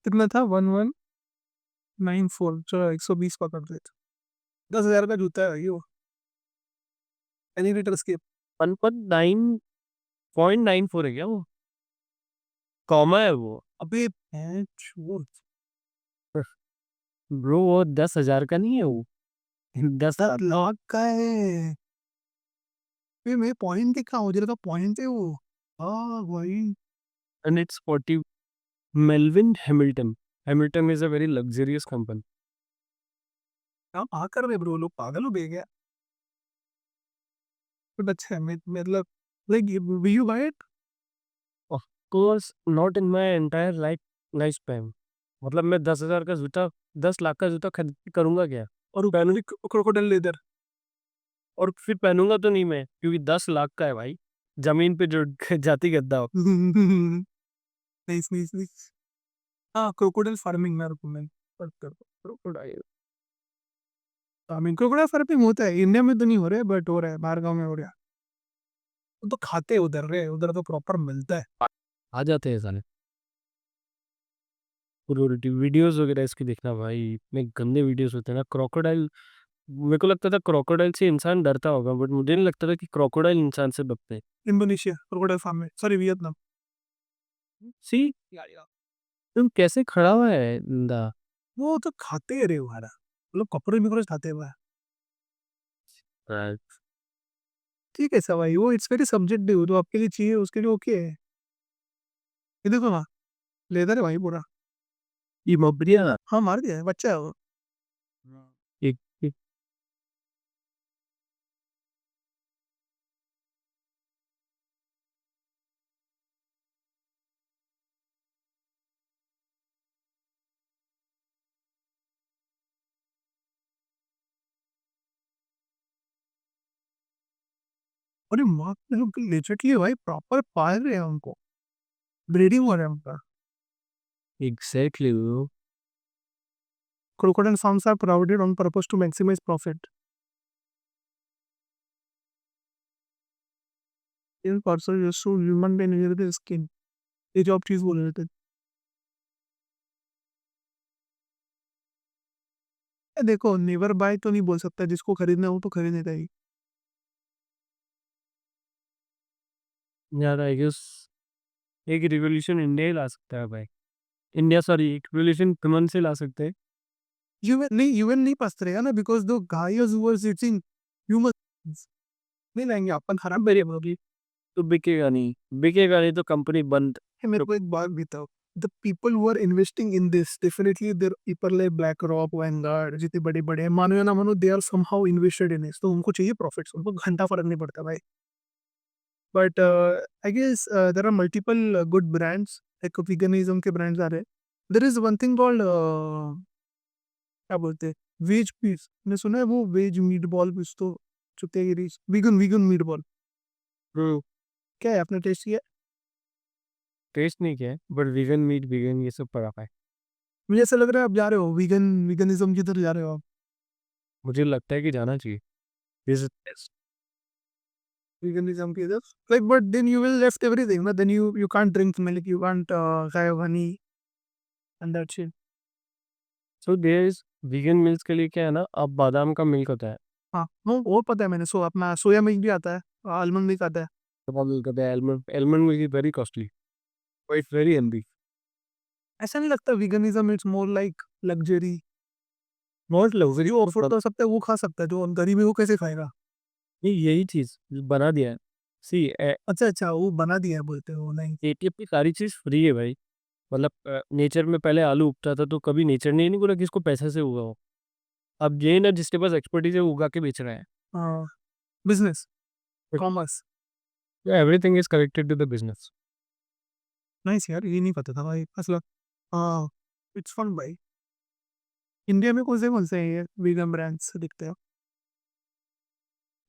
कितना था? 1194, चलो 120 पकड़ देते। 10,000 का जूता है भाई वो, एलिगेटर्स के। 1.994 है क्या वो? कॉमा है वो? अबे पैंच वो ब्रो वो 10,000 का नहीं है वो, 10 लाख। 10 लाख का है। फिर मैं पॉइंट देखा, मुझे लगा पॉइंट है वो। हाँ भाई। And it's 40 Melvin Hamilton, Hamilton is a very luxurious company. काम आ कर रहे ब्रो, लोग पागल हो गए क्या? बट अच्छा है, मतलब like you buy it? Of course not in my entire life span, मतलब मैं 10,000 का जूता, 10 लाख का जूता खरीद के करूंगा क्या? और पहनू क्रोकोडाइल लेदर। और फिर पहनूंगा तो नहीं मैं, क्योंकि 10 लाख का है भाई, जमीन पे जो जाति गद्दा हो। Nice nice nice. हाँ, क्रोकोडाइल फार्मिंग मैं रिकमेंड करता हूँ। क्रोकोडाइल फार्मिंग, क्रोकोडाइल फार्मिंग होता है, इंडिया में तो नहीं हो रहा है बट हो रहा है, बाहर गाँव में हो रहा है। वो तो खाते हैं उधर रे, उधर तो प्रॉपर मिलता है। आ जाते हैं साले। क्रूरटी वीडियोज़ वगैरह इसकी देखना भाई, इतने गंदे वीडियोज़ होते हैं ना। क्रोकोडाइल, मेरे को लगता था क्रोकोडाइल से इंसान डरता होगा, बट मुझे नहीं लगता था कि क्रोकोडाइल इंसान से डरते हैं। Indonesia crocodile farming, sorry Vietnam. See, तुम कैसे खड़ा हुआ है बंदा? वो तो खाते हैं रे हमारा, मतलब कॉकरोच खाते हैं भाई। हाँ, ठीक है ऐसा भाई, वो इट्स वेरी सब्जेक्टिव, जो आपके लिए चाहिए उसके लिए ओके है। ये देखो ना, लेदर है भाई पूरा। ये मबरिया। हाँ, मार दिया है, बच्चा है वो। एक एक अरे माँ के लोग लेजिटली भाई प्रॉपर पाल रहे हैं उनको, ब्रीडिंग हो रहा है उनका। Exactly bro. Crocodile farms are provided on purpose to maximize profit. In person used to human being near the skin. ये जो आप चीज बोल रहे थे, देखो नेवर बाय तो नहीं बोल सकता, जिसको खरीदना हो तो खरीदने का ही। यार आई गेस एक रिवॉल्यूशन इंडिया ही ला सकता है भाई। इंडिया सॉरी, एक रिवॉल्यूशन कमन से ला सकते हैं। यूएन नहीं पस्त रहेगा ना, बिकॉज दो गायस वर इटिंग ह्यूमंस, नहीं लाएंगे अपन, खराब बेरिया होगी। तो बिकेगा नहीं तो कंपनी बंद। मेरे को एक बात बताओ, the people who are investing in this definitely there people like BlackRock, Vanguard, जितने बड़े बड़े हैं, मानो या ना मानो, they are somehow invested in it, तो उनको चाहिए प्रॉफिट्स, उनको घंटा फर्क नहीं पड़ता भाई। But I guess there are multiple good brands, एक veganism के ब्रांड्स आ रहे हैं। There is one thing called क्या बोलते हैं, वेज पीस, मैंने सुना है वो वेज मीट बॉल कुछ तो, चुते गिरी, वीगन वीगन मीट बॉल, क्या है, आपने टेस्ट किया? टेस्ट नहीं किया है, बट वीगन मीट, वीगन ये सब पड़ा है। मुझे ऐसा लग रहा है आप जा रहे हो वीगनिज्म की तरफ जा रहे हो आप। मुझे लगता है कि जाना चाहिए। This is- Veganism की तरफ, like but then you will left everything, but then you can't drink milk, you can't have honey and that shit. So there is vegan meals के लिए क्या है ना, अब बादाम का मिल्क होता है। हाँ, वो पता है मैंने, सो अपना सोया मिल्क भी आता है, आलमंड मिल्क आता है। मिल्क होता है, almond milk is very costly, but it's very healthy. ऐसा नहीं लगता veganism it's more like luxury, not luxury जो अफोर्ड कर सकता है वो खा सकता है, जो गरीब है वो कैसे खाएगा? नहीं, यही चीज बना दिया है। सी, अच्छा अच्छा, वो बना दिया है बोलते हो, नहीं? एटीएफ की सारी चीज फ्री है भाई। मतलब नेचर में पहले आलू उगता था, तो कभी नेचर ने नहीं बोला कि इसको पैसे से उगाओ। अब ये ना, जिसके पास एक्सपर्टीज है वो उगा के बेच रहा है। हाँ, business, commerce. Everything is connected to the business. Nice यार, ये नहीं पता था भाई असला। हाँ, इट्स फन भाई। इंडिया में कौन से ये वीगन ब्रांड्स दिखते हैं?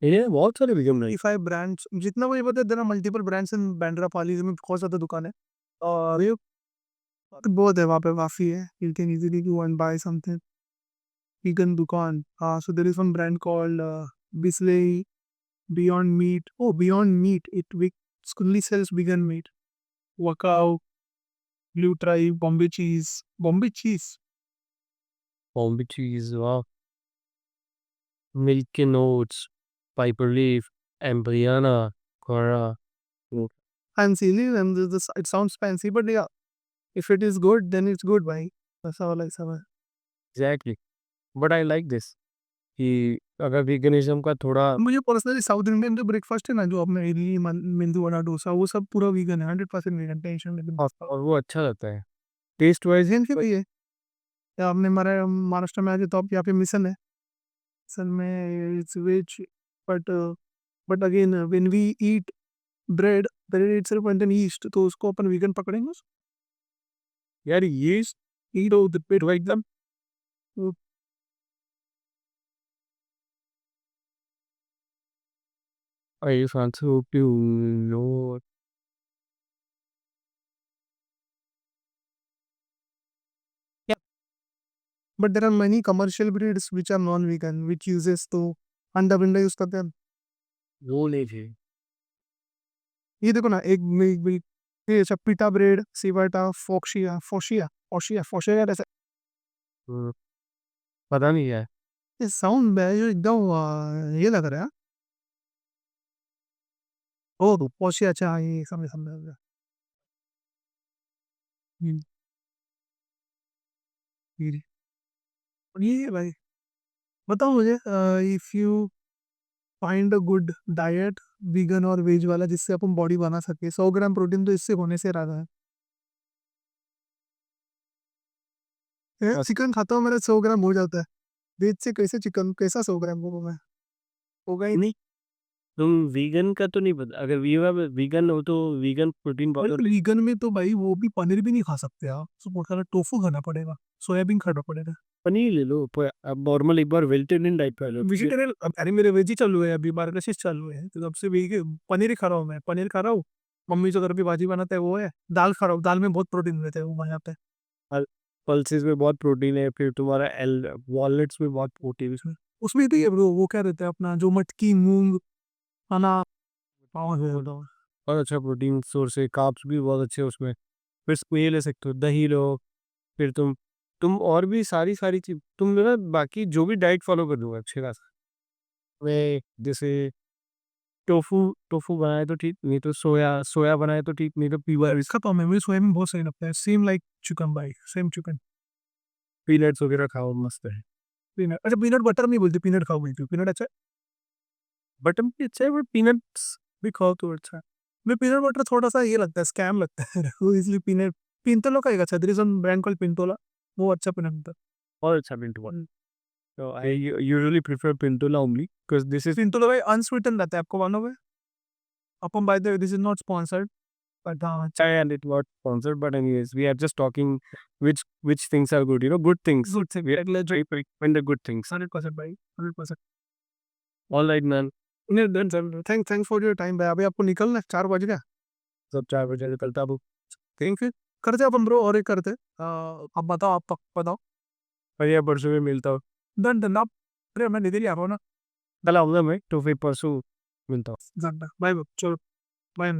ये बहुत सारे बिगम रहे। 25 ब्रांड्स, जितना मुझे पता है, there are multiple brands in Bandra Pali में, बहुत ज़्यादा दुकान है। और ये बहुत है वहाँ पे, काफ़ी है, you can easily go and buy something. Vegan दुकान, हाँ, so there is one brand called बिस्ले beyond meat, oh beyond meat, it only sells vegan meat. Wakao, Blue Tribe, Bombay cheese. Bombay cheese, वाह। मिल्क के notes, piper leaf, एम्ब्रियाना, कोरा। Fancy, and it sounds fancy, but yeah, if it is good, then it's good, भाई। ऐसा वाला ऐसा है। Exactly, but I like this कि अगर वीगनिज्म का थोड़ा, मुझे पर्सनली साउथ इंडियन जो ब्रेकफास्ट है ना, जो अपने इडली, मेंदू वड़ा, डोसा, वो सब पूरा वीगन है, 100% वीगन, टेंशन नहीं। और वो अच्छा लगता है टेस्ट वाइज। वेजिटेरियन भी है, या आपने महाराष्ट्र में आ जाए तो आप यहाँ पे मिशन है, मिशन में it's veg, but but again when we eat bread itself contain yeast, तो उसको अपन वीगन पकड़ेंगे? यार ये ईट हो द पेट एकदम। आई फांसी होती but there are many commercial breads which are non vegan which uses तो अंडा बिंडा यूज करते हैं। वो नहीं थे। ये देखो ना एक ये अच्छा पीटा ब्रेड सिवाटा फोशिया ऐसा हम्म, पता नहीं क्या है। ये साउंड जो एकदम ये लग रहा है। ओ तो फोशिया अच्छा ये समझ समझ समझ। हम्म, ये ये भाई बताओ मुझे if you find a good diet vegan और वेज वाला जिससे अपन बॉडी बना सके 100 ग्राम प्रोटीन तो इससे होने से रहा है बस चिकन खाता हूँ मेरा 100 ग्राम हो जाता है वेज से कैसे चिकन कैसा 100 ग्राम होगा मैं होगा ही नहीं। तुम वीगन का तो नहीं पता, अगर वीगन हो तो वीगन प्रोटीन पाउडर वीगन में तो भाई वो भी पनीर भी नहीं खा सकते आप तो बहुत सारा टोफू खाना पड़ेगा सोयाबीन खाना पड़ेगा। पनीर ले लो। अब नॉर्मल एक बार वेजिटेरियन डाइट खा लो। वेजिटेरियन अरे मेरे वेज ही चालू है अभी मार्गशीर्ष चालू है तो तब से पनीर ही खा रहा हूँ मैं पनीर खा रहा हूँ। मम्मी जो घर पे भाजी बनाता है वो है दाल खा रहा हूँ दाल में बहुत प्रोटीन रहता है वो यहाँ पे। पल्सेस में बहुत प्रोटीन है, फिर तुम्हारा एल वॉलनट्स में बहुत प्रोटीन है। उसमें तो ये ब्रो वो क्या रहता है अपना जो मटकी मूंग खाना पाव है और अच्छा प्रोटीन सोर्स है, कार्ब्स भी बहुत अच्छे हैं उसमें। फिर ये ले सकते हो, दही लो। फिर तुम और भी सारी सारी चीज तुम ना बाकी जो भी डाइट फॉलो कर दूंगा अच्छे खासा। मैं जैसे टोफू टोफू बनाए तो ठीक, नहीं तो सोया सोया बनाए तो ठीक, नहीं तो इसका तो मेमोरी सोयाबीन बहुत सही लगता है सेम लाइक चिकन भाई सेम चिकन। पीनट्स वगैरह खाओ, मस्त है। पीनट अच्छा पीनट बटर नहीं बोलते पीनट खाओ बोलते हो पीनट अच्छा है। बटन भी अच्छा है, बट पीनट्स भी खाओ तो अच्छा है। मैं पीनट बटर थोड़ा सा ये लगता है स्कैम लगता है वो इसलिए पीनट पिंतोला का एक अच्छा there is one brand called Pintola वो अच्छा पीनट बटर। और अच्छा पिंटो। So I usually prefer Pintola only because this is Pintola भाई अनस्वीटन रहता है आपको मालूम है अपन by the way this is not sponsored but हाँ chai and it got sponsored. But anyways, we are just talking which things are good. You know, good things. Good से We are trying to recommend the good things. 100% भाई 100%। All right, man. नहीं done sir thanks for your time भाई अभी आपको निकलना है 4 बज गया। सब 4 बजे निकलता अब। थैंक यू करते अपन ब्रो और एक करते आप बताओ आप बताओ। और ये परसों में मिलता हूँ। डन डन आप अरे मैं इधर ही आ रहा हूँ ना। कल आऊंगा मैं, तो फिर परसों मिलता हूँ। बाय चलो बाय।